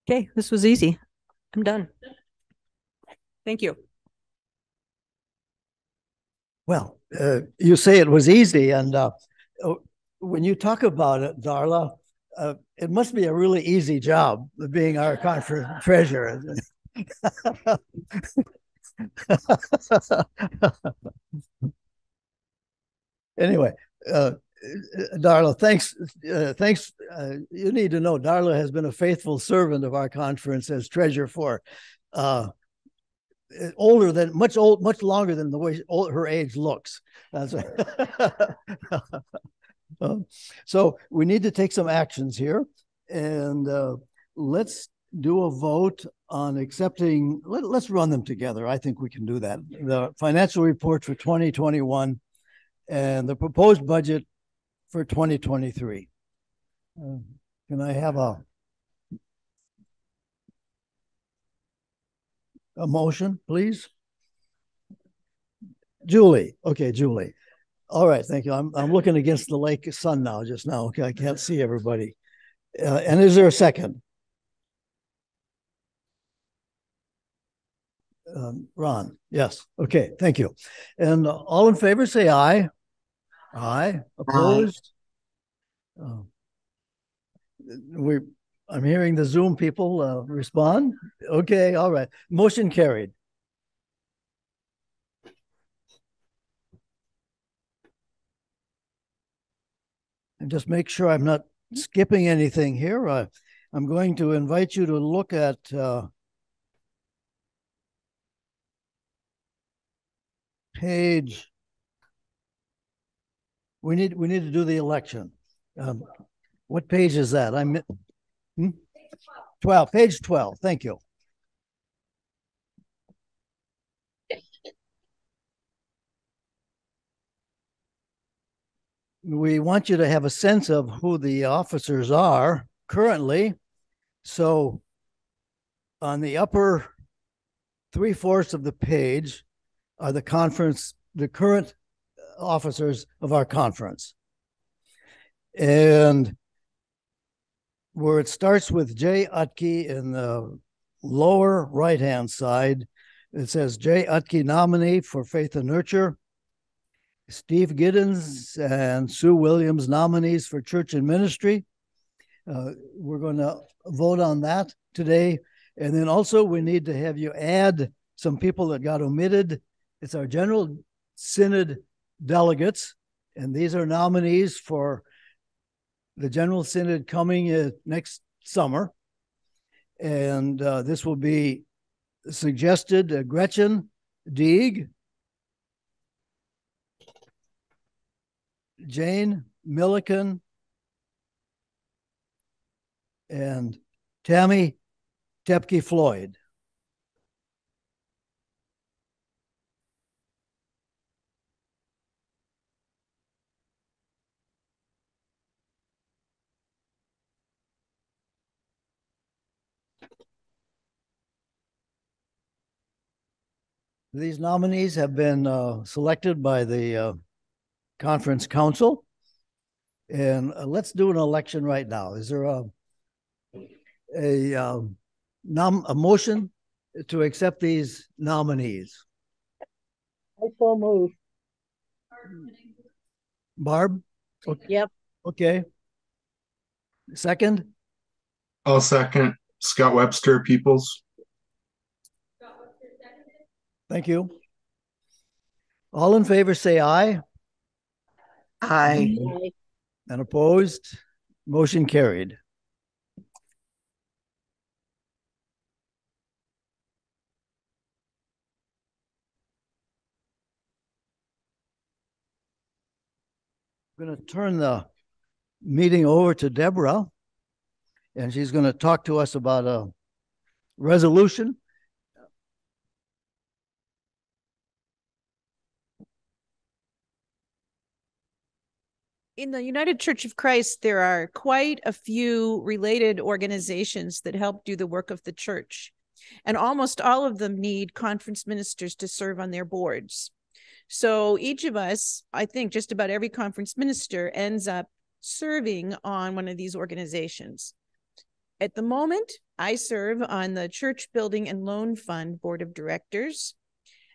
Okay, this was easy. I'm done. Thank you. Well, you say it was easy, and when you talk about it, Darla, it must be a really easy job being our conference treasurer. Anyway, Darla, thanks. You need to know Darla has been a faithful servant of our conference as treasurer for much longer than the way her age looks. So we need to take some actions here, and let's do a vote on accepting. Let's run them together. I think we can do that. The financial report for 2021 and the proposed budget for 2023. Can I have a motion, please? Julie. Okay, Julie. All right, thank you. I'm looking against the lake sun now, just now. Okay, I can't see everybody. And is there a second? Ron, yes. Okay, thank you. And all in favor, say aye. Aye. Opposed? I'm hearing the Zoom people respond. Okay, all right. Motion carried. And just make sure I'm not skipping anything here. I'm going to invite you to look at page. We need to do the election. What page is that? 12, page 12. Thank you. We want you to have a sense of who the officers are currently. So on the upper 3/4 of the page are the current officers of our conference. And where it starts with Jay Utke in the lower right-hand side, it says Jay Utke nominee for Faith and Nurture. Steve Giddens and Sue Williams nominees for Church and Ministry. We're going to vote on that today. And then also we need to have you add some people that got omitted. It's our General Synod delegates, and these are nominees for the General Synod coming next summer. And this will be suggested Gretchen Deeg, Jane Milliken, and Tammy Tepke Floyd. These nominees have been selected by the conference council. And let's do an election right now. Is there a motion to accept these nominees? I so move. Barb? Okay. Yep. Okay. Second? I'll second. Scott Webster, Peoples. Thank you. All in favor, say aye. Aye. Aye. And opposed? Motion carried. I'm going to turn the meeting over to Deborah, and she's going to talk to us about a resolution. In the United Church of Christ, there are quite a few related organizations that help do the work of the church, and almost all of them need conference ministers to serve on their boards. So each of us, I think just about every conference minister ends up serving on one of these organizations. At the moment, I serve on the Church Building and Loan Fund Board of Directors,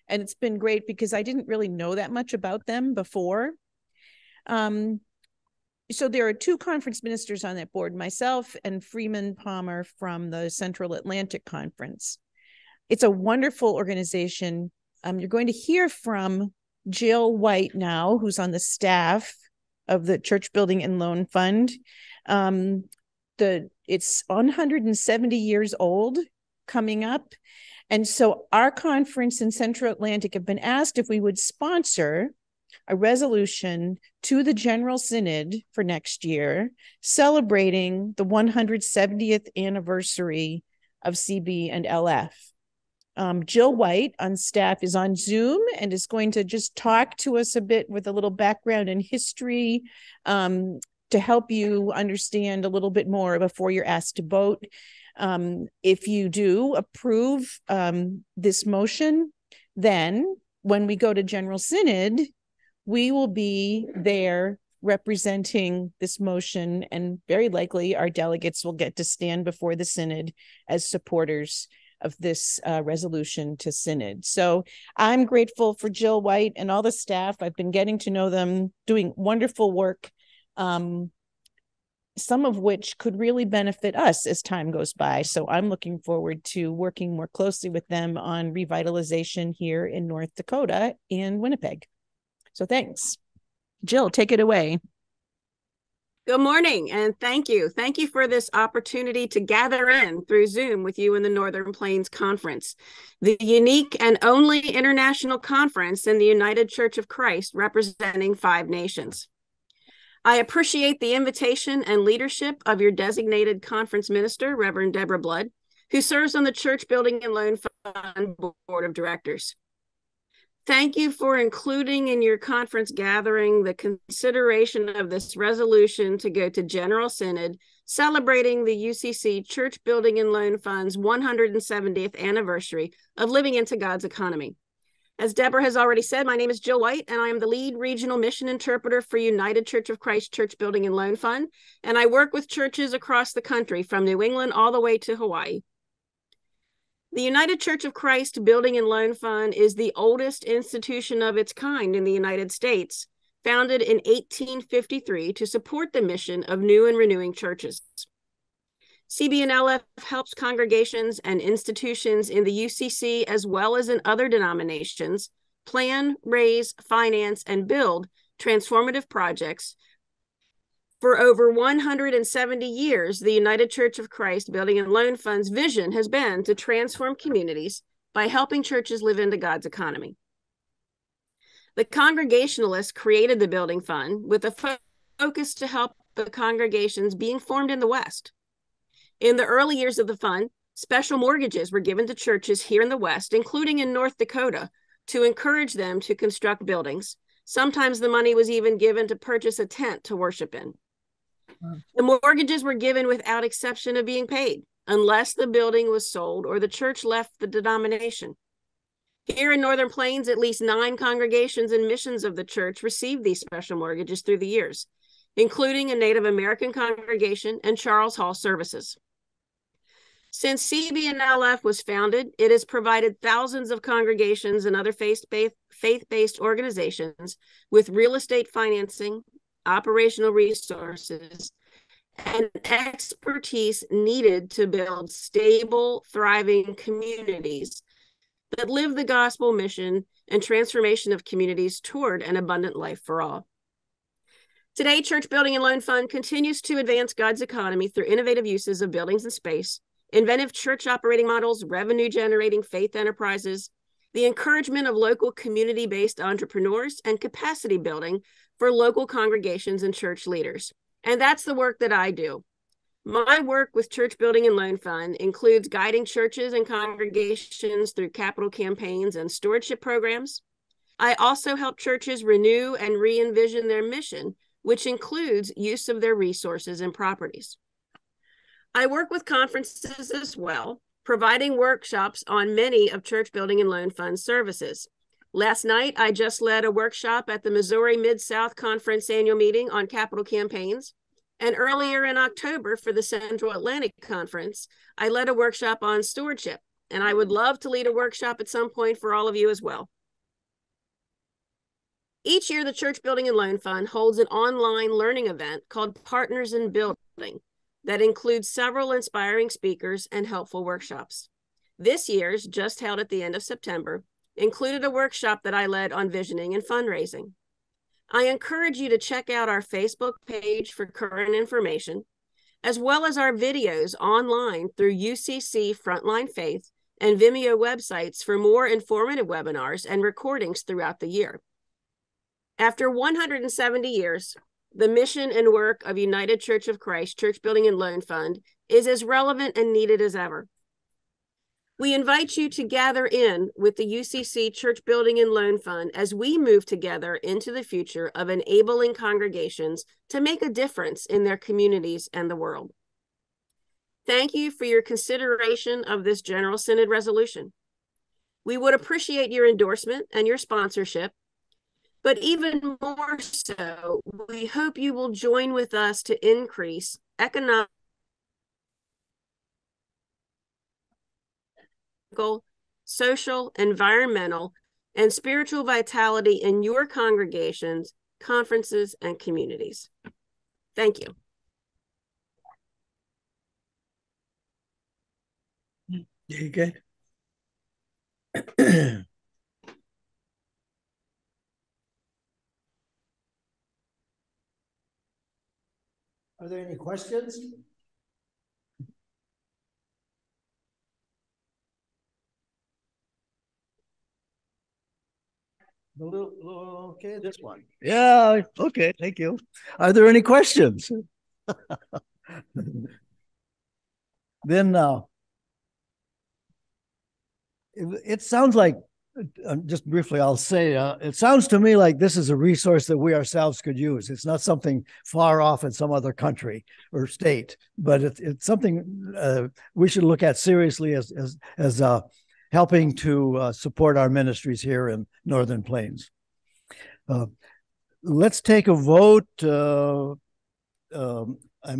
and it's been great because I didn't really know that much about them before. So there are two conference ministers on that board, myself and Freeman Palmer from the Central Atlantic Conference. It's a wonderful organization. You're going to hear from Jill White now, who's on the staff of the Church Building and Loan Fund. It's 170 years old coming up. And so our conference in Central Atlantic have been asked if we would sponsor a resolution to the General Synod for next year, celebrating the 170th anniversary of CB and LF. Jill White on staff is on Zoom and is going to just talk to us a bit with a little background and history to help you understand a little bit more before you're asked to vote. If you do approve this motion, then when we go to General Synod, we will be there representing this motion, and very likely our delegates will get to stand before the synod as supporters of this resolution to synod. So I'm grateful for Jill White and all the staff. I've been getting to know them, doing wonderful work, some of which could really benefit us as time goes by. So I'm looking forward to working more closely with them on revitalization here in North Dakota and Winnipeg. So thanks. Jill, take it away. Good morning, and thank you. Thank you for this opportunity to gather in through Zoom with you in the Northern Plains Conference, the unique and only international conference in the United Church of Christ representing 5 nations. I appreciate the invitation and leadership of your designated conference minister, Reverend Deborah Blood, who serves on the Church Building and Loan Fund Board of Directors. Thank you for including in your conference gathering the consideration of this resolution to go to General Synod, celebrating the UCC Church Building and Loan Fund's 170th anniversary of living into God's economy. As Deborah has already said, my name is Jill White, and I am the lead regional mission interpreter for United Church of Christ Church Building and Loan Fund, and I work with churches across the country from New England all the way to Hawaii. The United Church of Christ Building and Loan Fund is the oldest institution of its kind in the United States, founded in 1853 to support the mission of new and renewing churches. CBNLF helps congregations and institutions in the UCC as well as in other denominations plan, raise, finance, and build transformative projects. For over 170 years, the United Church of Christ Building and Loan Fund's vision has been to transform communities by helping churches live into God's economy. The Congregationalists created the Building Fund with a focus to help the congregations being formed in the West. In the early years of the fund, special mortgages were given to churches here in the West, including in North Dakota, to encourage them to construct buildings. Sometimes the money was even given to purchase a tent to worship in. The mortgages were given without exception of being paid, unless the building was sold or the church left the denomination. Here in Northern Plains, at least 9 congregations and missions of the church received these special mortgages through the years, including a Native American congregation and Charles Hall services. Since CBNLF was founded, it has provided thousands of congregations and other faith-based organizations with real estate financing, operational resources, and expertise needed to build stable, thriving communities that live the gospel mission and transformation of communities toward an abundant life for all. Today, Church Building and Loan Fund continues to advance God's economy through innovative uses of buildings and space, inventive church operating models, revenue-generating faith enterprises, the encouragement of local community-based entrepreneurs, and capacity building for local congregations and church leaders. And that's the work that I do. My work with Church Building and Loan Fund includes guiding churches and congregations through capital campaigns and stewardship programs. I also help churches renew and re-envision their mission, which includes use of their resources and properties. I work with conferences as well, providing workshops on many of Church Building and Loan Fund services. Last night, I just led a workshop at the Missouri Mid-South Conference Annual Meeting on capital campaigns. And earlier in October for the Central Atlantic Conference, I led a workshop on stewardship. And I would love to lead a workshop at some point for all of you as well. Each year, the Church Building and Loan Fund holds an online learning event called Partners in Building that includes several inspiring speakers and helpful workshops. This year's, just held at the end of September, included a workshop that I led on visioning and fundraising. I encourage you to check out our Facebook page for current information, as well as our videos online through UCC Frontline Faith and Vimeo websites for more informative webinars and recordings throughout the year. After 170 years, the mission and work of United Church of Christ Church Building and Loan Fund is as relevant and needed as ever. We invite you to gather in with the UCC Church Building and Loan Fund as we move together into the future of enabling congregations to make a difference in their communities and the world. Thank you for your consideration of this General Synod resolution. We would appreciate your endorsement and your sponsorship. But even more so, we hope you will join with us to increase economic, social, environmental, and spiritual vitality in your congregations, conferences, and communities. Thank you. You good? Are there any questions? Okay, this one. Yeah, okay, thank you. Are there any questions? Then it sounds like, just briefly, I'll say, it sounds to me like this is a resource that we ourselves could use. It's not something far off in some other country or state, but it's something we should look at seriously as helping to support our ministries here in Northern Plains. Let's take a vote. I'm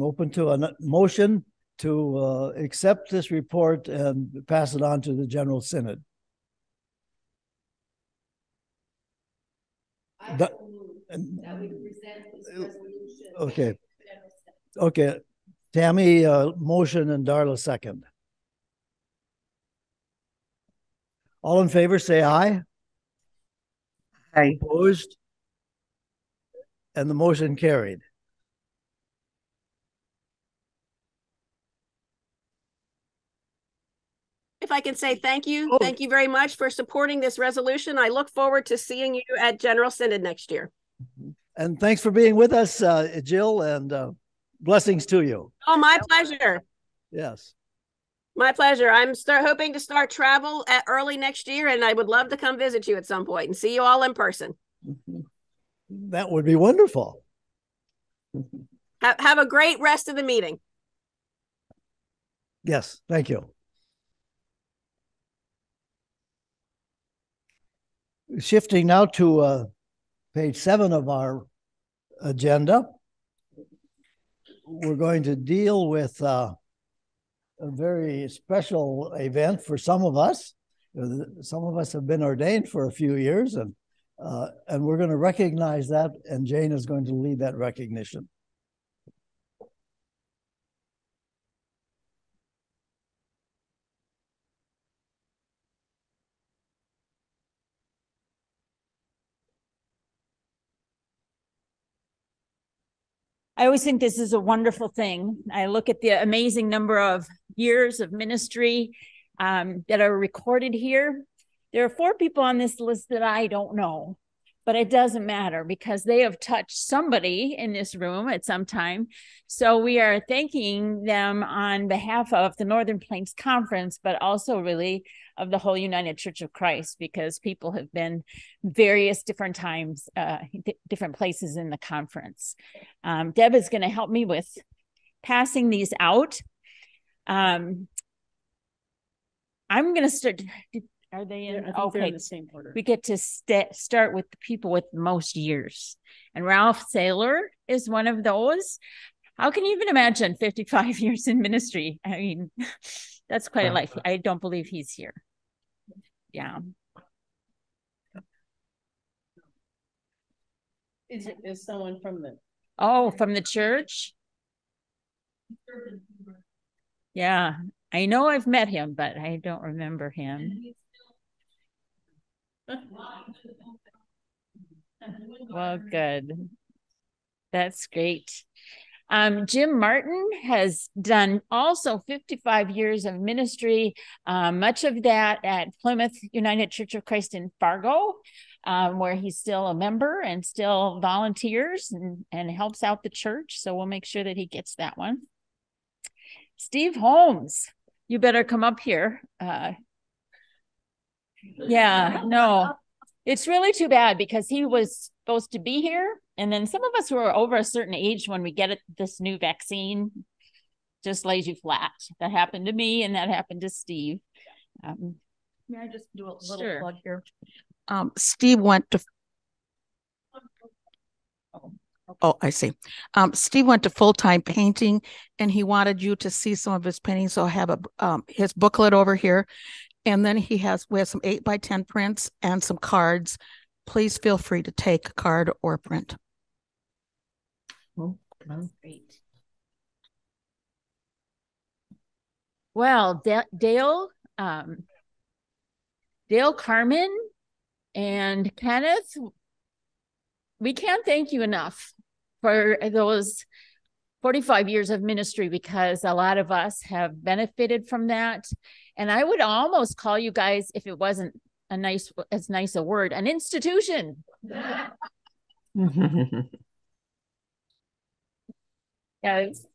open to a motion to accept this report and pass it on to the General Synod. That we present this resolution. Okay. Okay. Tammy, motion, and Darla second. All in favor, say aye. Aye. Opposed? And the motion carried. If I can say thank you. Thank you very much for supporting this resolution. I look forward to seeing you at General Synod next year. And thanks for being with us, Jill, and blessings to you. Oh, my pleasure. Yes. My pleasure. I'm hoping to start travel early next year, and I would love to come visit you at some point and see you all in person. That would be wonderful. Have a great rest of the meeting. Yes, thank you. Shifting now to page 7 of our agenda, we're going to deal with a very special event for some of us. Some of us have been ordained for a few years, and we're going to recognize that, and Jane is going to lead that recognition. I always think this is a wonderful thing. I look at the amazing number of years of ministry that are recorded here. There are 4 people on this list that I don't know, but it doesn't matter because they have touched somebody in this room at some time. So we are thanking them on behalf of the Northern Plains Conference, but also really of the whole United Church of Christ, because people have been various different times, different places in the conference. Deb is going to help me with passing these out. I'm going to start. Are they in? I think they're in the same order. We get to start with the people with the most years. And Ralph Saylor is one of those. How can you even imagine 55 years in ministry? I mean, that's quite a life. I don't believe he's here. Yeah. Is someone from the... Oh, from the church? Yeah. I know I've met him, but I don't remember him. Well, good. That's great. Jim Martin has done also 55 years of ministry, much of that at Plymouth United Church of Christ in Fargo, where he's still a member and still volunteers and helps out the church. So we'll make sure that he gets that one. Steve Holmes, you better come up here. Yeah, no, it's really too bad because he was supposed to be here. And then some of us who are over a certain age, when we get this new vaccine, just lays you flat. That happened to me and that happened to Steve. May I just do a little Sure. plug here? Steve went to Oh, I see. Steve went to full-time painting, and he wanted you to see some of his paintings. So I have his booklet over here, and then we have some 8x10 prints and some cards. Please feel free to take a card or print. Oh, great. Well, Dale Carmen and Kenneth, we can't thank you enough for those 45 years of ministry, because a lot of us have benefited from that. And I would almost call you guys, if it wasn't as nice a word, an institution. Yes.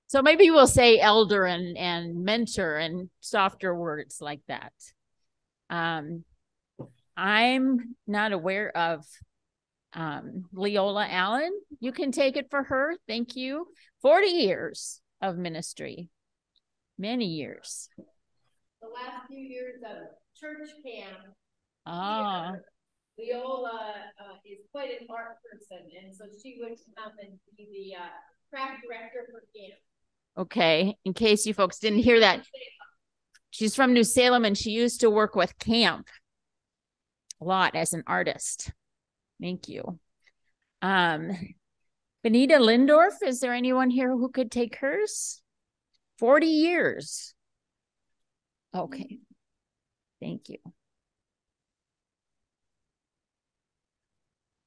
So maybe we'll say elder and mentor and softer words like that. I'm not aware of Leola Allen. You can take it for her. Thank you. 40 years of ministry. Many years. The last few years of church camp. Ah. Leola is quite an art person, and so she would come and be the craft director for camp. Okay, in case you folks didn't hear that, she's from New Salem, and she used to work with camp a lot as an artist. Thank you. Benita Lindorf, is there anyone here who could take hers? 40 years. Okay, thank you.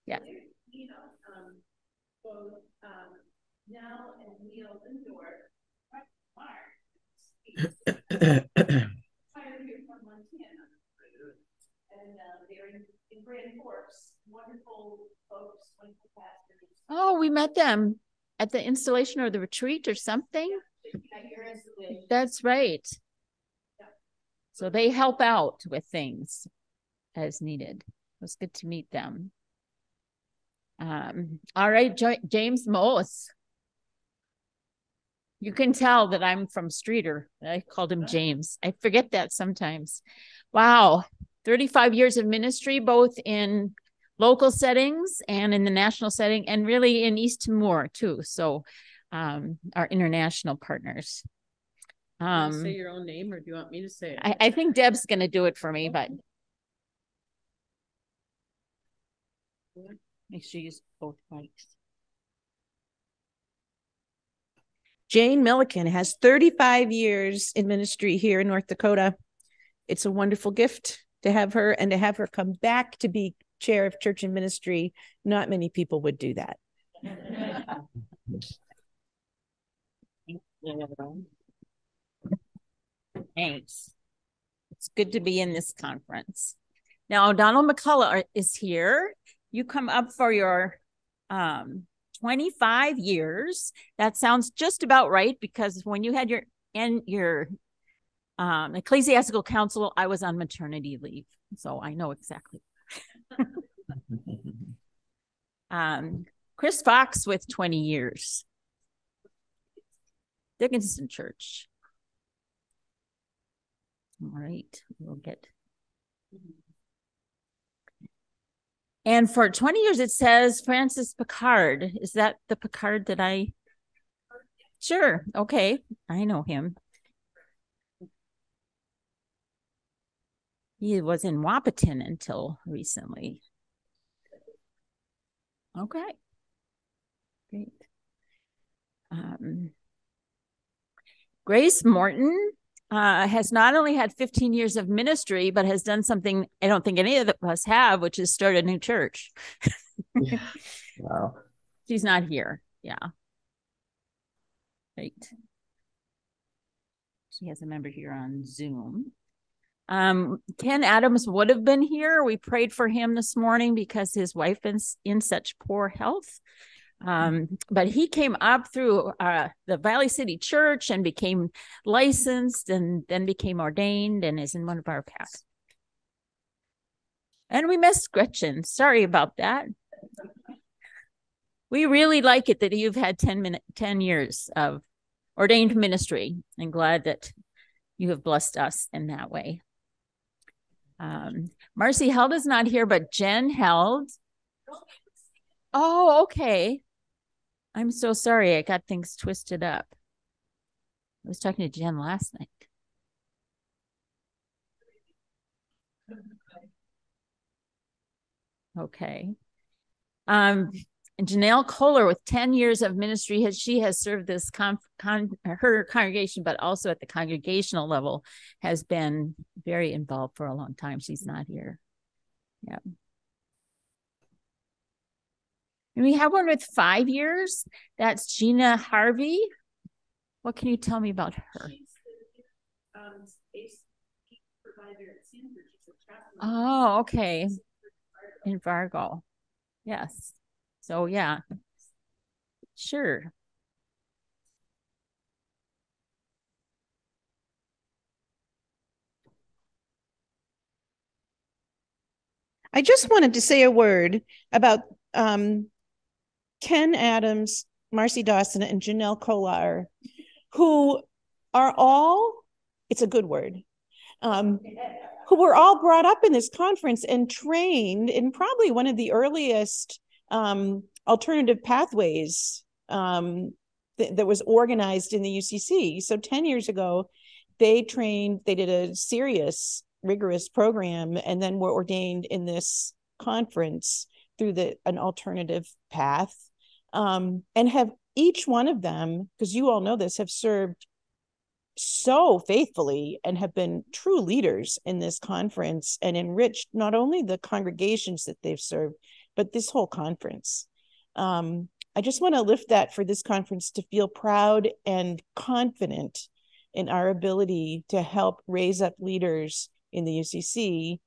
Yeah. Both Nell and Neil Lindorf hired here from Montana, and they're in Grand Forks. Wonderful folks, wonderful pastors. Oh, we met them at the installation or the retreat or something. That's right. Yeah. So they help out with things as needed. It was good to meet them. All right, James Moss. You can tell that I'm from Streeter. I called him James. I forget that sometimes. Wow. 35 years of ministry, both in local settings and in the national setting, and really in East Timor too. So our international partners. Say your own name, or do you want me to say it? I think Deb's going to do it for me, but make sure you use both mics. Jane Milliken has 35 years in ministry here in North Dakota. It's a wonderful gift to have her, and to have her come back to be chair of church and ministry. Not many people would do that. Thanks. It's good to be in this conference. Now, Donald McCullough is here. You come up for your 25 years. That sounds just about right, because when you had your ecclesiastical council, I was on maternity leave, so I know exactly. Chris Fox with 20 years. Dickinson Church. All right, we'll get. And for 20 years, it says Francis Picard. Is that the Picard that I? Sure. Okay. I know him. He was in Wahpeton until recently. Okay. Great. Grace Morton has not only had 15 years of ministry, but has done something I don't think any of us have, which is start a new church. Wow. She's not here. Yeah. Right. She has a member here on Zoom. Ken Adams would have been here. We prayed for him this morning because his wife is in such poor health. But he came up through the Valley City Church and became licensed, and then became ordained, and is in one of our pastors. And we missed Gretchen. Sorry about that. We really like it that you've had 10 years of ordained ministry, and glad that you have blessed us in that way. Marcy Held is not here, but Jen Held Oh, okay. I'm so sorry. I got things twisted up. I was talking to Jen last night. Okay. And Janelle Kohler, with 10 years of ministry, has served this her congregation, but also at the congregational level, has been very involved for a long time. She's not here. Yeah. And we have one with 5 years. That's Gina Harvey. What can you tell me about her? Oh, okay. In Fargo. Yes. So yeah. Sure. I just wanted to say a word about Ken Adams, Marcy Dawson, and Janelle Kolar, who are all, it's a good word, who were all brought up in this conference and trained in probably one of the earliest alternative pathways that was organized in the UCC. So 10 years ago, they did a serious, rigorous program and then were ordained in this conference through an alternative path, and have each one of them, because you all know this, have served so faithfully and have been true leaders in this conference and enriched not only the congregations that they've served, but this whole conference. I just want to lift that for this conference, to feel proud and confident in our ability to help raise up leaders in the UCC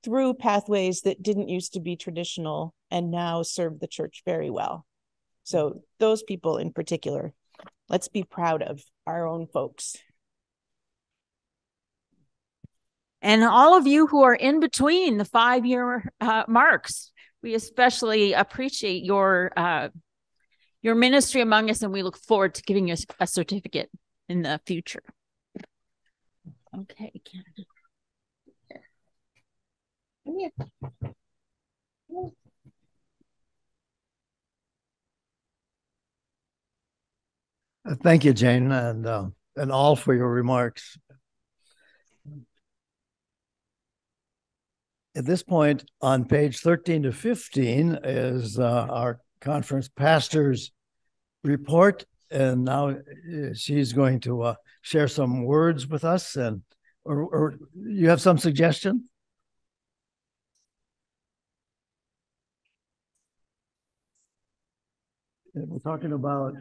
through pathways that didn't used to be traditional and now serve the church very well. So those people in particular, let's be proud of our own folks. And all of you who are in between the 5-year marks, we especially appreciate your ministry among us, and we look forward to giving you a certificate in the future. Okay, Canada. Come here. Thank you, Jane, and all for your remarks. At this point, on page 13 to 15 is our conference pastor's report, and now she's going to share some words with us. And or you have some suggestion? We're talking about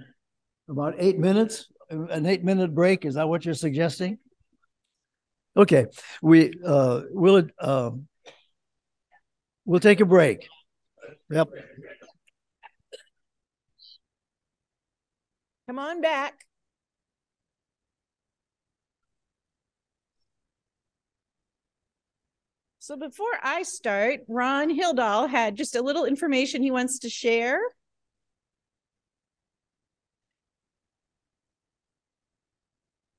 8 minutes, an 8-minute break. Is that what you're suggesting? Okay, we'll take a break. Yep. Come on back. So before I start, Ron Hildahl had just a little information he wants to share.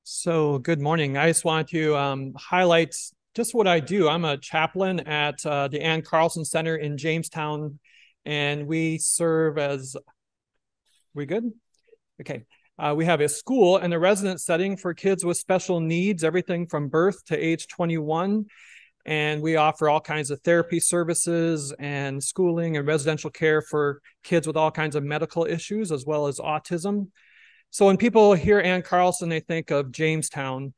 So good morning. I just want to highlight just what I do. I'm a chaplain at the Ann Carlson Center in Jamestown, and we serve as, we good? Okay. We have a school and a residence setting for kids with special needs, everything from birth to age 21. And we offer all kinds of therapy services and schooling and residential care for kids with all kinds of medical issues, as well as autism. So when people hear Ann Carlson, they think of Jamestown,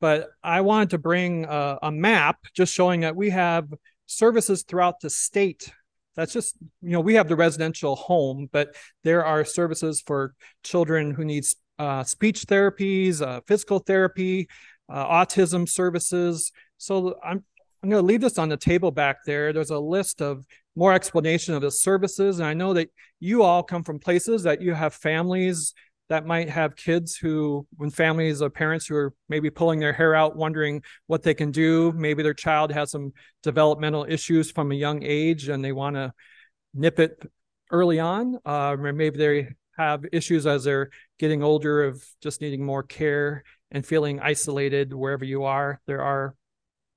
but I wanted to bring a map just showing that we have services throughout the state. That's just, we have the residential home, but there are services for children who need speech therapies, physical therapy, autism services. So I'm going to leave this on the table back there. There's a list of more explanation of the services. And I know that you all come from places that you have families that might have kids who, when families of parents who are maybe pulling their hair out, wondering what they can do. Maybe their child has some developmental issues from a young age and they want to nip it early on. Or maybe they have issues as they're getting older of just needing more care and feeling isolated wherever you are. There are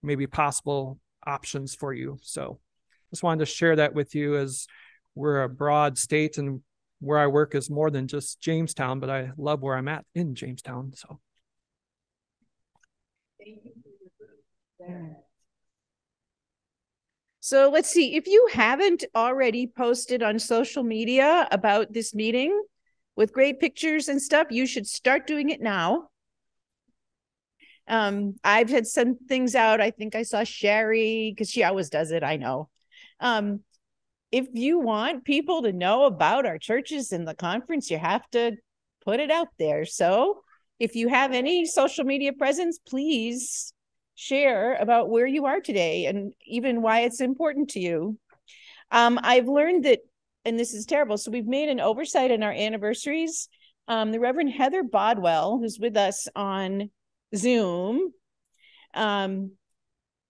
maybe possible options for you. So just wanted to share that with you as we're a broad state, and where I work is more than just Jamestown, but I love where I'm at in Jamestown. So. So let's see, if you haven't already posted on social media about this meeting with great pictures and stuff, you should start doing it now. I've had some things out. I think I saw Sherry, because she always does it, I know. If you want people to know about our churches in the conference, you have to put it out there. So if you have any social media presence, please share about where you are today and even why it's important to you. I've learned that, and this is terrible, so we've made an oversight in our anniversaries. The Reverend Heather Bodwell, who's with us on Zoom,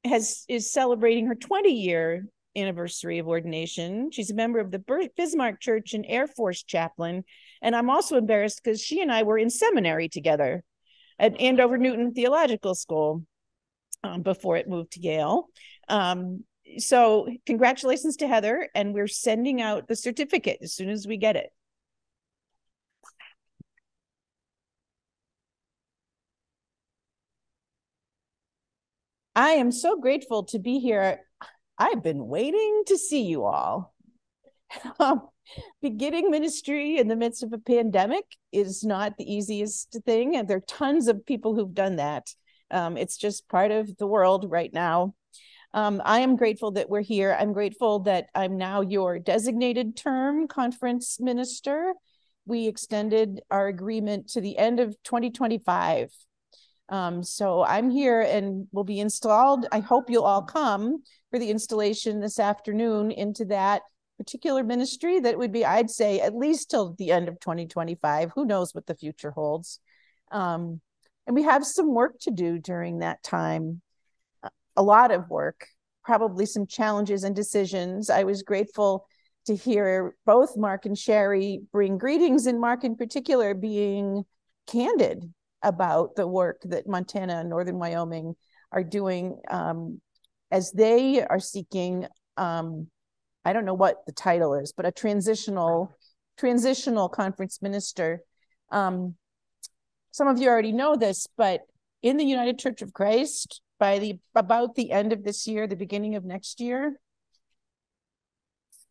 is celebrating her 20-year anniversary of ordination. She's a member of the Bismarck Church and Air Force chaplain. And I'm also embarrassed because she and I were in seminary together at Andover Newton Theological School before it moved to Yale. So congratulations to Heather, and we're sending out the certificate as soon as we get it. I am so grateful to be here. I've been waiting to see you all. Beginning ministry in the midst of a pandemic is not the easiest thing, and there are tons of people who've done that. It's just part of the world right now. I am grateful that we're here. I'm grateful that I'm now your designated term conference minister. We extended our agreement to the end of 2025. So I'm here and will be installed. I hope you'll all come for the installation this afternoon into that particular ministry. That would be, I'd say, at least till the end of 2025. Who knows what the future holds? And we have some work to do during that time. A lot of work, probably some challenges and decisions. I was grateful to hear both Mark and Sherry bring greetings, and Mark in particular being candid about the work that Montana and Northern Wyoming are doing as they are seeking, I don't know what the title is, but a transitional conference minister. Some of you already know this, but in the United Church of Christ, about the end of this year, the beginning of next year,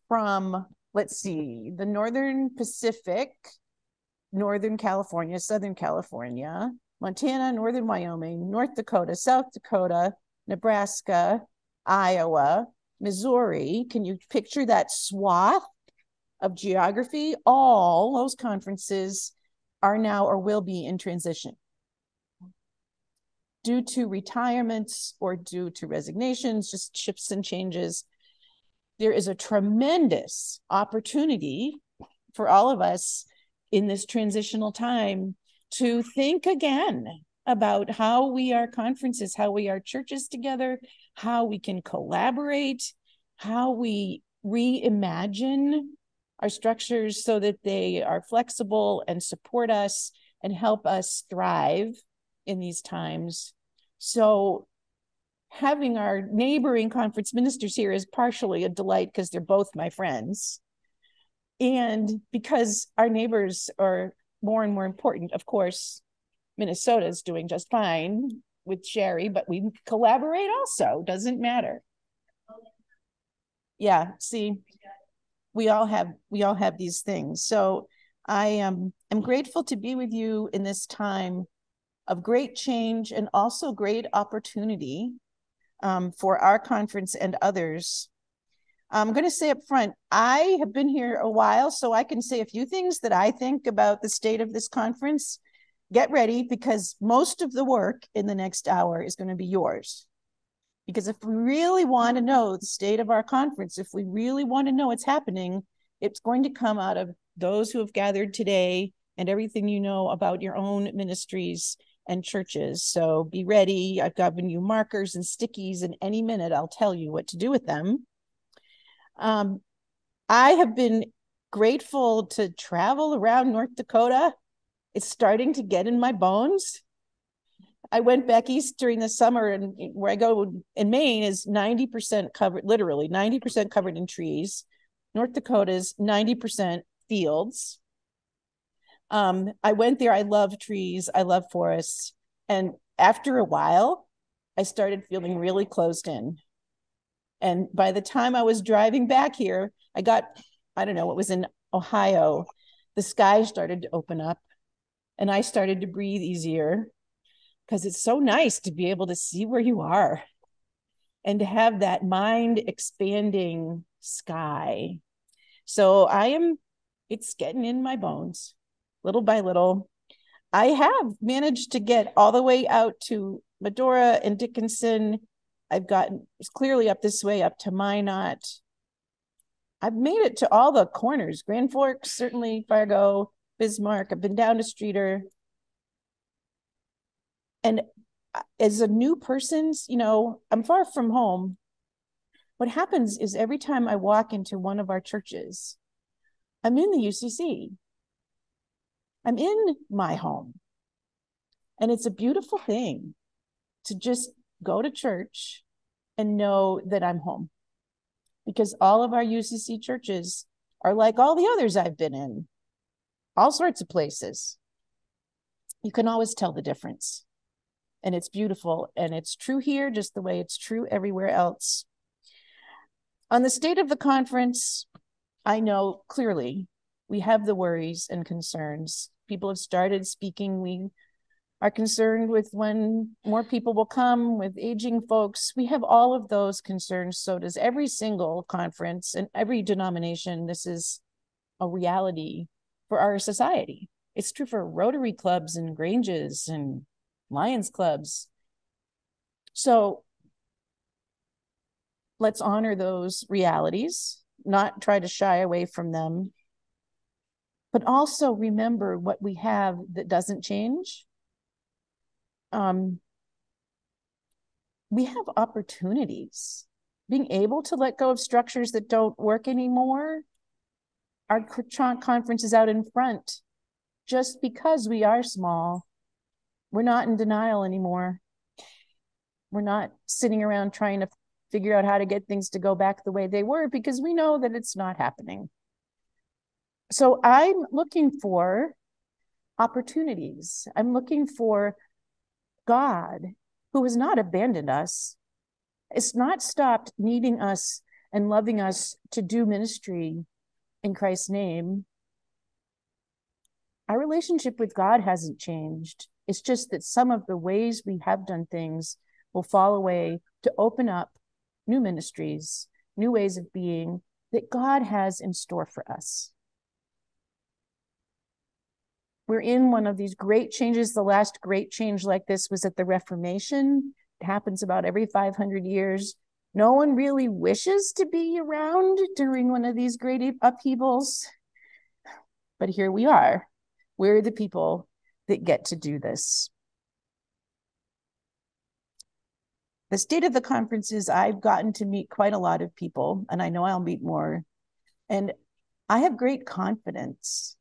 from, let's see, the Northern Pacific, Northern California, Southern California, Montana, Northern Wyoming, North Dakota, South Dakota, Nebraska, Iowa, Missouri. Can you picture that swath of geography? All those conferences are now or will be in transition due to retirements or due to resignations, just shifts and changes. There is a tremendous opportunity for all of us in this transitional time to think again about how we are conferences, how we are churches together, how we can collaborate, how we reimagine our structures so that they are flexible and support us and help us thrive in these times. So having our neighboring conference ministers here is partially a delight because they're both my friends. And because our neighbors are more and more important. Of course, Minnesota is doing just fine with Sherry, but we collaborate also, doesn't matter. Yeah, see, we all have these things. So I am grateful to be with you in this time of great change and also great opportunity for our conference and others. I'm going to say up front, I have been here a while, so I can say a few things that I think about the state of this conference. Get ready, because most of the work in the next hour is going to be yours. Because if we really want to know the state of our conference, if we really want to know what's happening, it's going to come out of those who have gathered today and everything you know about your own ministries and churches. So be ready. I've given you markers and stickies, and any minute I'll tell you what to do with them. I have been grateful to travel around North Dakota. It's starting to get in my bones. I went back east during the summer, and where I go in Maine is 90% covered, literally 90% covered in trees. North Dakota's 90% fields. I went there. I love trees. I love forests. And after a while, I started feeling really closed in. And by the time I was driving back here, I don't know, it was in Ohio. The sky started to open up and I started to breathe easier because it's so nice to be able to see where you are and to have that mind expanding sky. So it's getting in my bones little by little. I have managed to get all the way out to Medora and Dickinson. I've gotten clearly up this way, up to Minot. I've made it to all the corners, Grand Forks, certainly Fargo, Bismarck. I've been down to Streeter. And as a new person, I'm far from home. What happens is every time I walk into one of our churches, I'm in the UCC. I'm in my home. And it's a beautiful thing to just go to church and know that I'm home. Because all of our UCC churches are like all the others I've been in, all sorts of places. You can always tell the difference. And it's beautiful. And it's true here just the way it's true everywhere else. On the state of the conference, I know clearly we have the worries and concerns. People have started speaking. We are concerned with when more people will come, with aging folks. We have all of those concerns. So does every single conference and every denomination. This is a reality for our society. It's true for Rotary clubs and Granges and Lions clubs. So let's honor those realities, not try to shy away from them, but also remember what we have that doesn't change. We have opportunities. Being able to let go of structures that don't work anymore. Our conference is out in front. Just because we are small, we're not in denial anymore. We're not sitting around trying to figure out how to get things to go back the way they were, because we know that it's not happening. So I'm looking for opportunities. I'm looking for God, who has not abandoned us, has not stopped needing us and loving us to do ministry in Christ's name. Our relationship with God hasn't changed. It's just that some of the ways we have done things will fall away to open up new ministries, new ways of being that God has in store for us. We're in one of these great changes. The last great change like this was at the Reformation. It happens about every 500 years. No one really wishes to be around during one of these great upheavals. But here we are. We're the people that get to do this. The state of the conference is I've gotten to meet quite a lot of people, and I know I'll meet more. And I have great confidence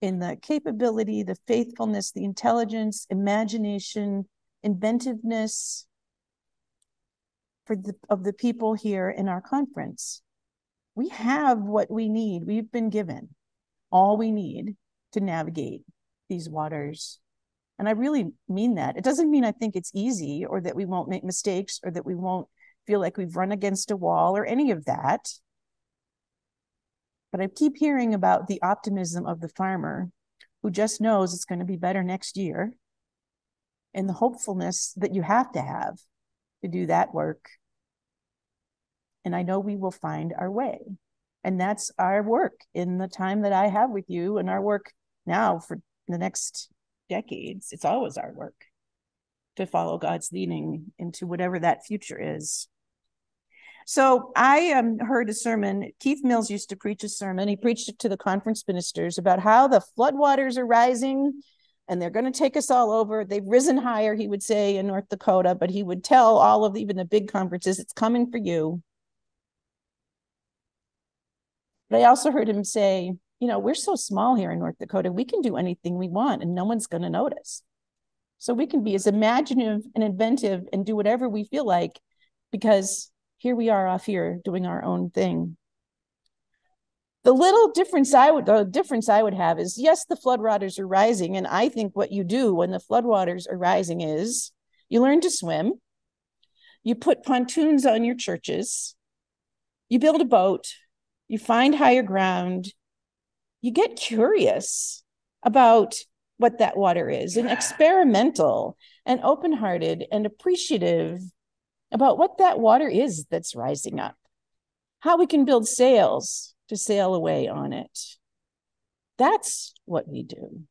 in the capability, the faithfulness, the intelligence, imagination, inventiveness of the people here in our conference. We have what we need. We've been given all we need to navigate these waters. And I really mean that. It doesn't mean I think it's easy or that we won't make mistakes or that we won't feel like we've run against a wall or any of that. But I keep hearing about the optimism of the farmer who just knows it's going to be better next year, and the hopefulness that you have to do that work. And I know we will find our way. And that's our work in the time that I have with you, and our work now for the next decades. It's always our work to follow God's leading into whatever that future is. So I heard a sermon. Keith Mills used to preach a sermon. He preached it to the conference ministers about how the floodwaters are rising and they're going to take us all over. They've risen higher, he would say, in North Dakota, but he would tell all of even the big conferences, it's coming for you. But I also heard him say, we're so small here in North Dakota, we can do anything we want and no one's going to notice. So we can be as imaginative and inventive and do whatever we feel like, because here we are off here doing our own thing. The difference I would have is, yes, the floodwaters are rising. And I think what you do when the floodwaters are rising is you learn to swim. You put pontoons on your churches. You build a boat. You find higher ground. You get curious about what that water is, and experimental and open-hearted and appreciative about what that water is that's rising up, how we can build sails to sail away on it. That's what we do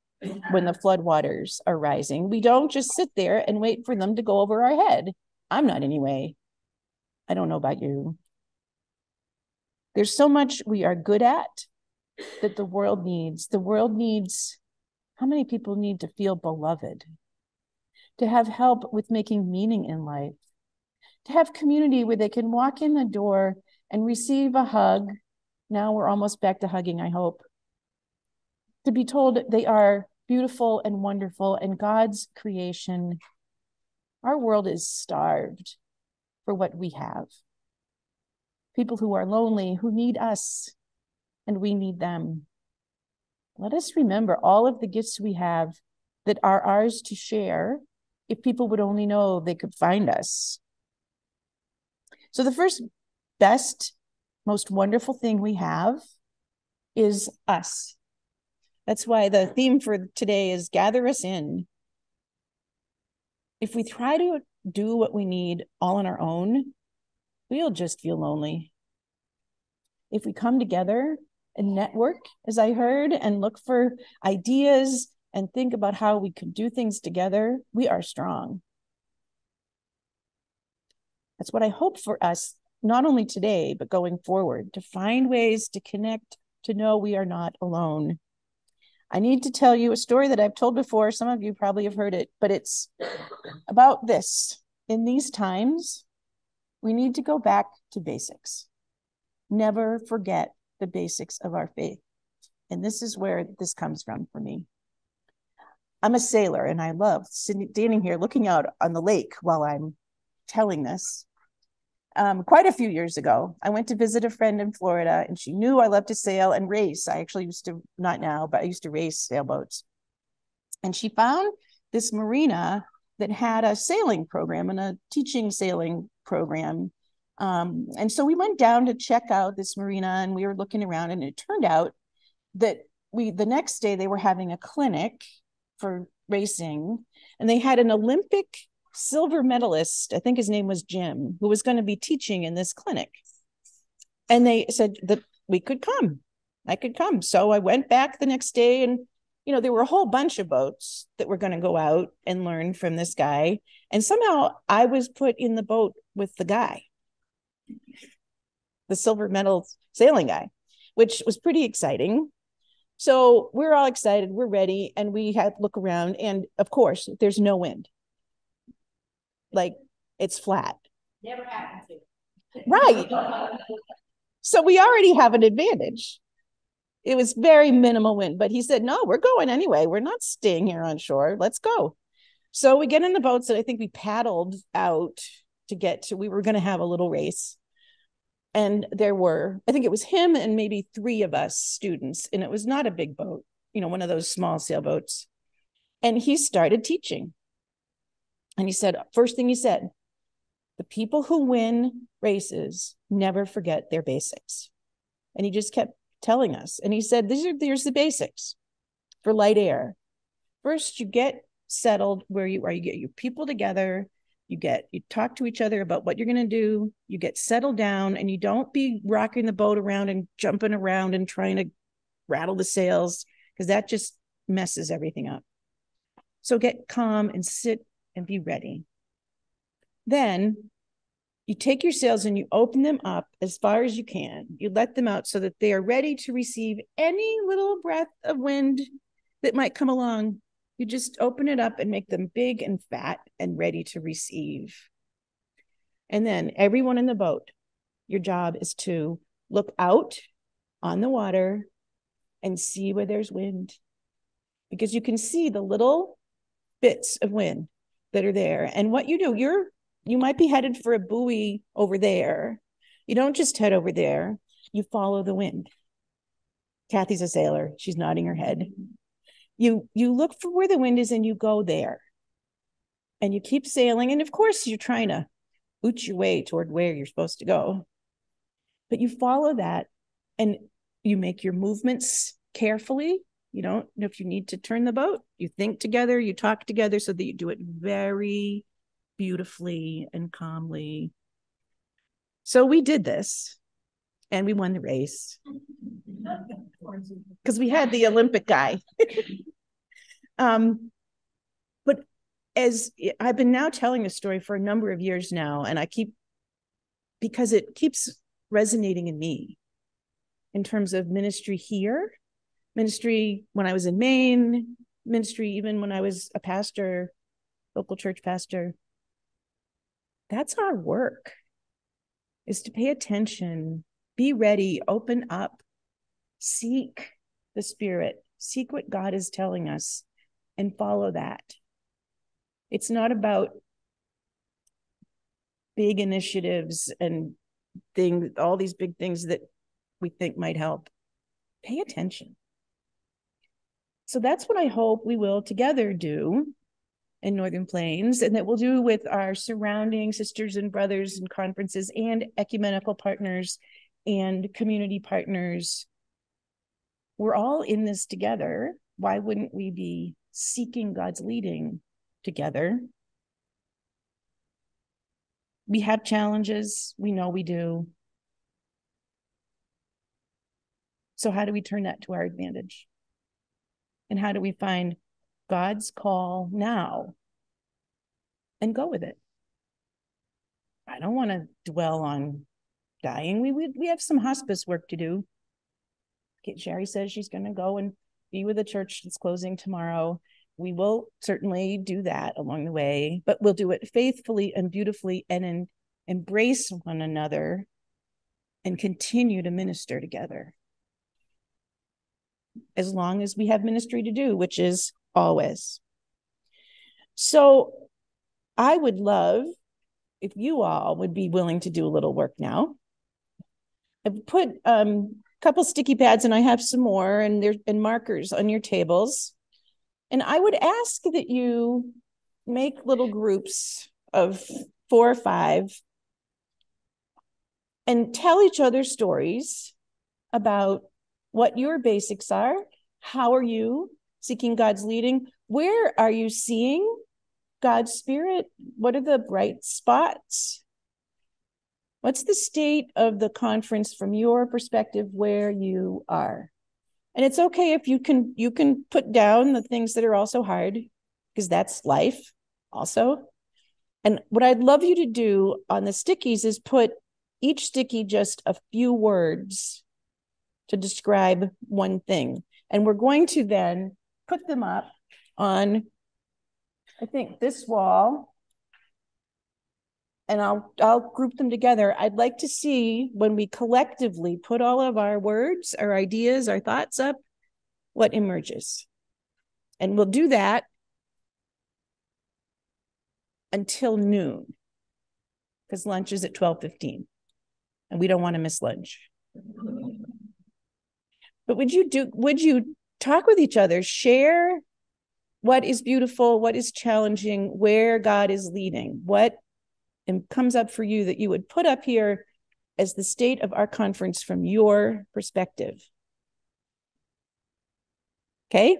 when the floodwaters are rising. We don't just sit there and wait for them to go over our head. I'm not anyway. I don't know about you. There's so much we are good at that the world needs. The world needs, how many people need to feel beloved, to have help with making meaning in life, to have community where they can walk in the door and receive a hug. Now we're almost back to hugging, I hope. To be told they are beautiful and wonderful and God's creation. Our world is starved for what we have. People who are lonely, who need us, and we need them. Let us remember all of the gifts we have that are ours to share if people would only know they could find us. So the first best, most wonderful thing we have is us. That's why the theme for today is gather us in. If we try to do what we need all on our own, we'll just feel lonely. If we come together and network, as I heard, and look for ideas and think about how we can do things together, we are strong. That's what I hope for us, not only today, but going forward, to find ways to connect, to know we are not alone. I need to tell you a story that I've told before. Some of you probably have heard it, but it's about this. In these times, we need to go back to basics. Never forget the basics of our faith. And this is where this comes from for me. I'm a sailor and I love standing here looking out on the lake while I'm telling this. Quite a few years ago, I went to visit a friend in Florida and she knew I loved to sail and race. I actually used to, not now, but I used to race sailboats. And she found this marina that had a sailing program and a teaching sailing program. And so we went down to check out this marina and we were looking around, and it turned out that the next day they were having a clinic for racing, and they had an Olympic silver medalist, I think his name was Jim, who was going to be teaching in this clinic. And they said that we could come. I could come. So I went back the next day, and there were a whole bunch of boats that were going to go out and learn from this guy. And somehow I was put in the boat with the guy, the silver medal sailing guy, which was pretty exciting. So we're all excited, we're ready, and we had to look around, and of course there's no wind. Like, it's flat. Never happened to. Right. So we already have an advantage. It was very minimal wind, but he said, no, we're going anyway. We're not staying here on shore. Let's go. So we get in the boats, and I think we paddled out to get to, we were going to have a little race. And there were, I think it was him and maybe 3 of us students, and it was not a big boat, one of those small sailboats. And he started teaching. And he said, first thing he said, the people who win races never forget their basics. And he just kept telling us. And he said, there's the basics for light air. First, you get settled where you are. You get your people together. You talk to each other about what you're going to do. You get settled down, and you don't be rocking the boat around and jumping around and trying to rattle the sails, because that just messes everything up. So get calm and sit and be ready. Then you take your sails and you open them up as far as you can. You let them out so that they are ready to receive any little breath of wind that might come along. You just open it up and make them big and fat and ready to receive. And then everyone in the boat, your job is to look out on the water and see where there's wind, because you can see the little bits of wind that are there. And what you do, you might be headed for a buoy over there. You don't just head over there, you follow the wind. Kathy's a sailor. She's nodding her head. You look for where the wind is and you go there. And you keep sailing. And of course, you're trying to ooch your way toward where you're supposed to go. But you follow that and you make your movements carefully. You don't know if you need to turn the boat. You think together, you talk together so that you do it very beautifully and calmly. So we did this and we won the race because we had the Olympic guy. But as I've been now telling this story for a number of years now, and because it keeps resonating in me in terms of ministry here, ministry when I was in Maine, ministry even when I was a pastor, local church pastor. That's our work, is to pay attention, be ready, open up, seek the Spirit, seek what God is telling us, and follow that. It's not about big initiatives and all these big things that we think might help. Pay attention. So that's what I hope we will together do in Northern Plains, and that we'll do with our surrounding sisters and brothers and conferences and ecumenical partners and community partners. We're all in this together. Why wouldn't we be seeking God's leading together? We have challenges. We know we do. So how do we turn that to our advantage? And how do we find God's call now and go with it? I don't want to dwell on dying. We have some hospice work to do. Sherry says she's going to go and be with a church that's closing tomorrow. We will certainly do that along the way, but we'll do it faithfully and beautifully and embrace one another and continue to minister together. As long as we have ministry to do, which is always. So I would love if you all would be willing to do a little work now. I've put a couple sticky pads and I have some more and markers on your tables. And I would ask that you make little groups of 4 or 5 and tell each other stories about what your basics are. How are you seeking God's leading? Where are you seeing God's Spirit? What are the bright spots? What's the state of the conference from your perspective where you are? And it's okay if you can put down the things that are also hard, because that's life also. And what I'd love you to do on the stickies is put each sticky just a few words to describe one thing. And we're going to then put them up on, I think, this wall. And I'll group them together. I'd like to see when we collectively put all of our words, our ideas, our thoughts up, what emerges. And we'll do that until noon, because lunch is at 12:15 and we don't want to miss lunch. But would you talk with each other, share what is beautiful, what is challenging, where God is leading, what comes up for you that you would put up here as the state of our conference from your perspective. Okay?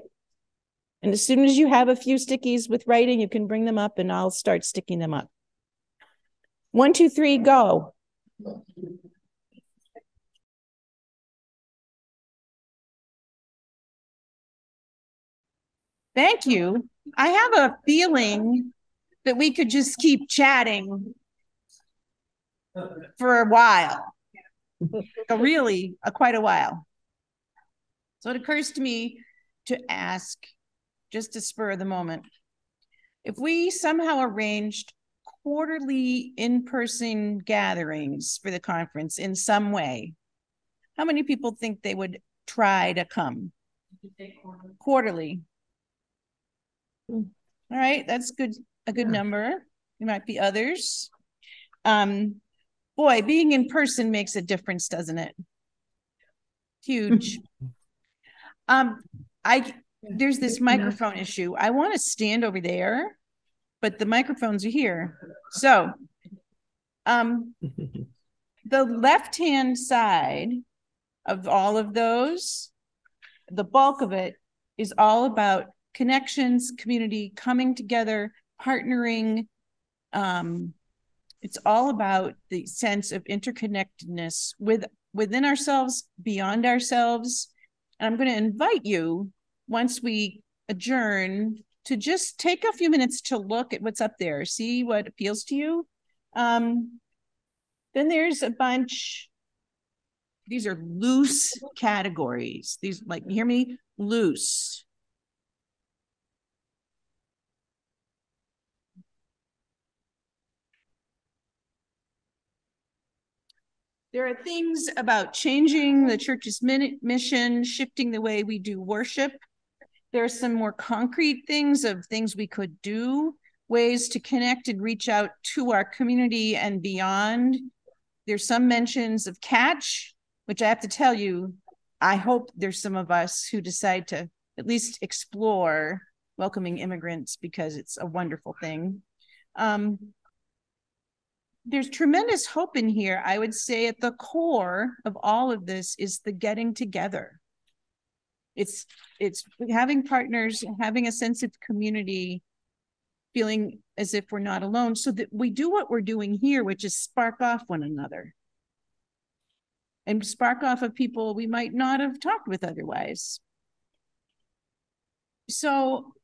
And as soon as you have a few stickies with writing, you can bring them up and I'll start sticking them up. 1, 2, 3, go. Thank you. I have a feeling that we could just keep chatting for a while, really quite a while. So it occurs to me to ask, just to spur the moment, if we somehow arranged quarterly in-person gatherings for the conference in some way, how many people think they would try to come? Quarterly. All right, that's good. A good number. There might be others. Boy, being in person makes a difference, doesn't it? Huge. There's this microphone issue. I want to stand over there, but the microphones are here. So, the left-hand side of all of those, the bulk of it is all about connections, community, coming together, partnering. It's all about the sense of interconnectedness within ourselves, beyond ourselves. And I'm going to invite you, once we adjourn, to just take a few minutes to look at what's up there, see what appeals to you. Then there's a bunch. These are loose categories. These, like, you hear me? Loose. There are things about changing the church's mission, shifting the way we do worship. There are some more concrete things of things we could do, ways to connect and reach out to our community and beyond. There's some mentions of catch, which I have to tell you, I hope there's some of us who decide to at least explore welcoming immigrants, because it's a wonderful thing. There's tremendous hope in here. I would say at the core of all of this is the getting together. It's having partners, having a sense of community, feeling as if we're not alone, so that we do what we're doing here, which is spark off one another. And spark off of people we might not have talked with otherwise. So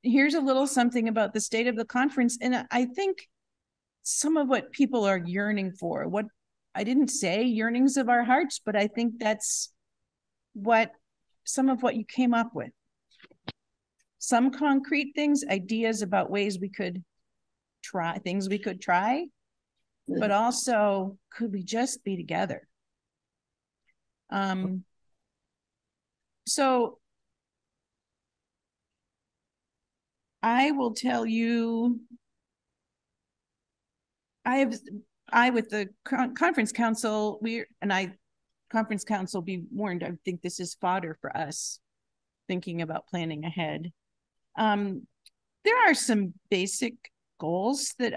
here's a little something about the state of the conference. And I think some of what people are yearning for, what I didn't say yearnings of our hearts, but I think that's some of what you came up with. Some concrete things, ideas about ways we could try, things we could try, but also, could we just be together? So I will tell you, with the conference council, conference council, be warned, I think this is fodder for us thinking about planning ahead. There are some basic goals that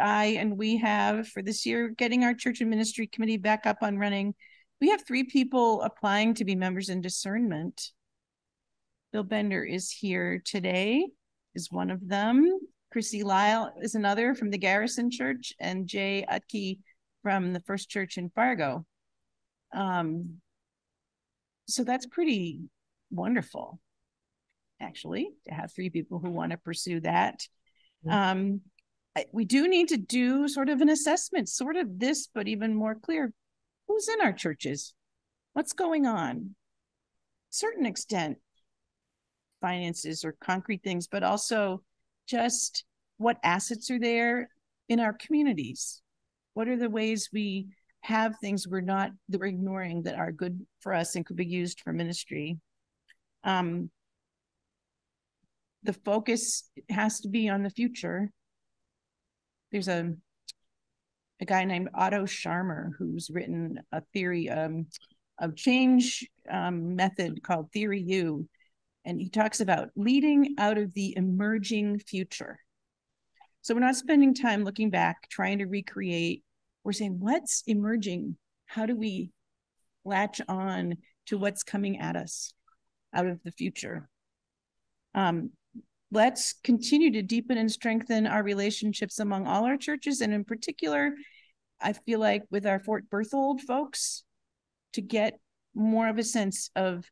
we have for this year, getting our church and ministry committee back up and running. We have 3 people applying to be members in discernment. Bill Bender is here today, is one of them. Chrissy Lyle is another from the Garrison Church, and Jay Utke from the First Church in Fargo. So that's pretty wonderful, actually, to have 3 people who want to pursue that. We do need to do sort of an assessment, sort of this, but even more clear. Who's in our churches? What's going on? Certain extent, finances or concrete things, but also just what assets are there in our communities? What are the ways we have things that we're ignoring that are good for us and could be used for ministry? The focus has to be on the future. There's a guy named Otto Scharmer who's written a theory of change method called Theory U. And he talks about leading out of the emerging future. So we're not spending time looking back, trying to recreate. We're saying, what's emerging? How do we latch on to what's coming at us out of the future? Let's continue to deepen and strengthen our relationships among all our churches. And in particular, I feel like with our Fort Berthold folks, to get more of a sense of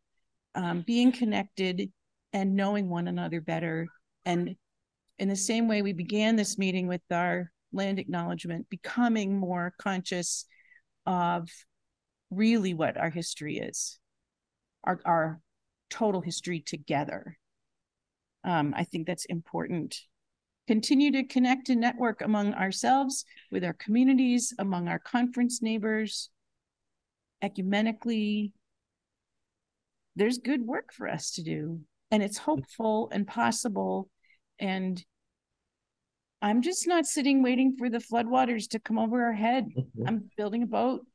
being connected and knowing one another better. And in the same way we began this meeting with our land acknowledgement, becoming more conscious of really what our history is, our total history together. I think that's important. Continue to connect and network among ourselves, with our communities, among our conference neighbors, ecumenically. There's good work for us to do, and it's hopeful and possible. And I'm just not sitting waiting for the floodwaters to come over our head. I'm building a boat.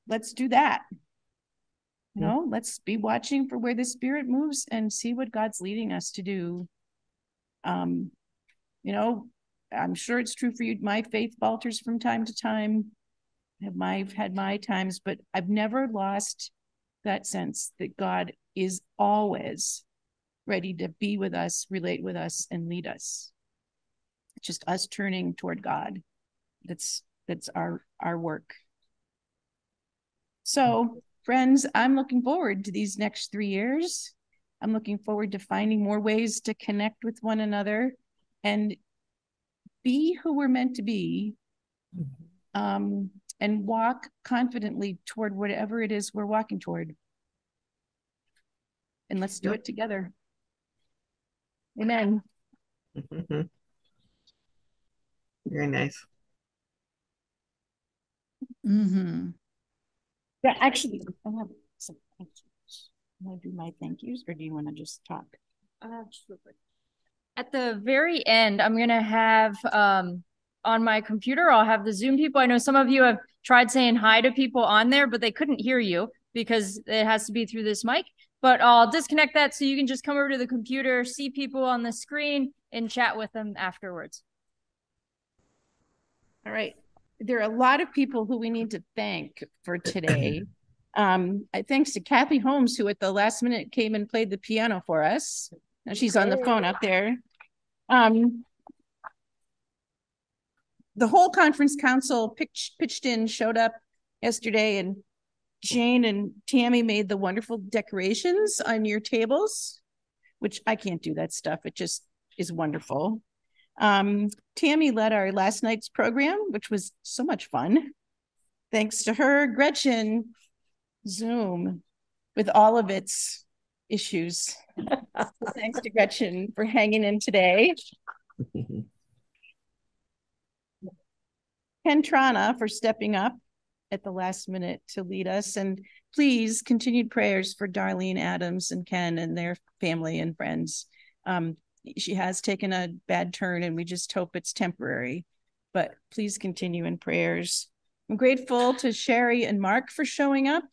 Let's do that. You know, let's be watching for where the Spirit moves and see what God's leading us to do. You know, I'm sure it's true for you. My faith falters from time to time. I've had my times, but I've never lost that sense that God is always ready to be with us, relate with us, and lead us. It's just us turning toward God. That's our work. So, friends, I'm looking forward to these next 3 years. I'm looking forward to finding more ways to connect with one another and be who we're meant to be, and walk confidently toward whatever it is we're walking toward. And let's do it together. Amen. Very nice. Yeah, actually, I have some thank yous. Want to do my thank yous, or do you want to just talk? At the very end, I'm going to have on my computer, I'll have the Zoom people. I know some of you have tried saying hi to people on there, but they couldn't hear you because it has to be through this mic. But I'll disconnect that so you can just come over to the computer, see people on the screen, and chat with them afterwards. All right. There are a lot of people who we need to thank for today. Thanks to Kathy Holmes, who at the last minute came and played the piano for us. Now she's on the phone up there. The whole conference council pitched in, showed up yesterday, and Jane and Tammy made the wonderful decorations on your tables, which I can't do that stuff. It just is wonderful. Tammy led our last night's program, which was so much fun. Thanks to her. Gretchen, Zoom, with all of its issues. Thanks to Gretchen for hanging in today. Ken Trana for stepping up at the last minute to lead us. And please, continued prayers for Darlene Adams and Ken and their family and friends. She has taken a bad turn, and we just hope it's temporary, but please continue in prayers. I'm grateful to Sherry and Mark for showing up.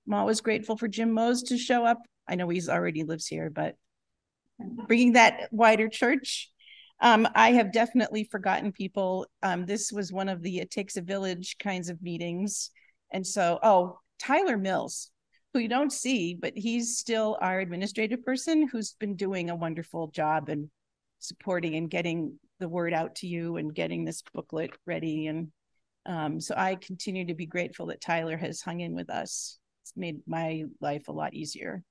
I'm always grateful for Jim Mose to show up. I know he's already lives here, but bringing that wider church. I have definitely forgotten people. This was one of the It Takes a Village kinds of meetings. And so, Tyler Mills, who you don't see, but he's still our administrative person who's been doing a wonderful job and supporting and getting the word out to you and getting this booklet ready. And so I continue to be grateful that Tyler has hung in with us. It's made my life a lot easier.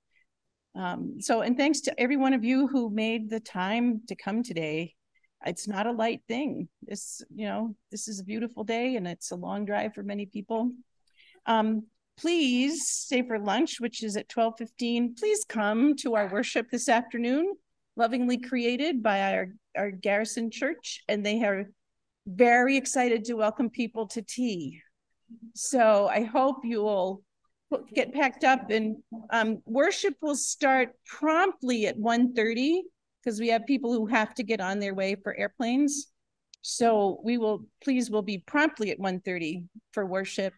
And thanks to every one of you who made the time to come today. It's not a light thing. This is a beautiful day, and it's a long drive for many people. Please stay for lunch, which is at 12:15. Please come to our worship this afternoon, lovingly created by our Garrison Church, and they are very excited to welcome people to tea. So I hope you will get packed up, and worship will start promptly at 1:30 because we have people who have to get on their way for airplanes. So we'll be promptly at 1:30 for worship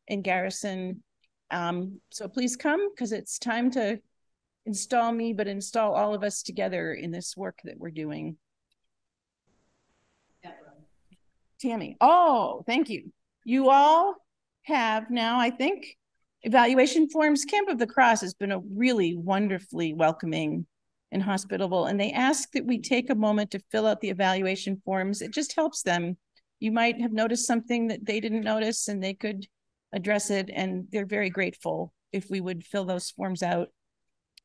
in Garrison. So please come, because it's time to install me, but install all of us together in this work that we're doing. Tammy. Oh, thank you. You all have now, I think, evaluation forms. Camp of the Cross has been a really wonderfully welcoming and hospitable, and they ask that we take a moment to fill out the evaluation forms. It just helps them. You might have noticed something that they didn't notice, and they could address it, and they're very grateful if we would fill those forms out.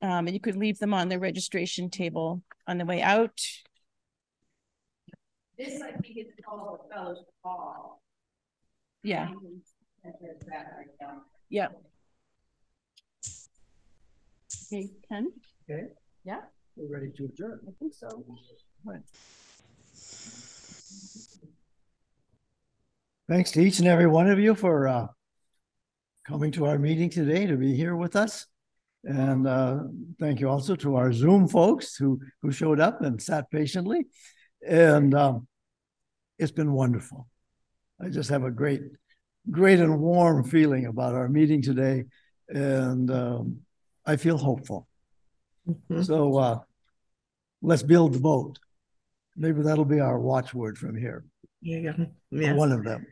And you could leave them on the registration table on the way out. This, I think, is called a fellowship hall. Yeah. Yeah. Okay, Ken? Okay. Yeah? We're ready to adjourn. I think so. Right. Thanks to each and every one of you for coming to our meeting today, to be here with us. And thank you also to our Zoom folks who showed up and sat patiently. And it's been wonderful. I just have a great and warm feeling about our meeting today. And I feel hopeful. So let's build the boat. Maybe that'll be our watchword from here. Yeah. Yes. One of them.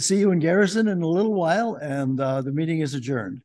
See you in Garrison in a little while, and the meeting is adjourned.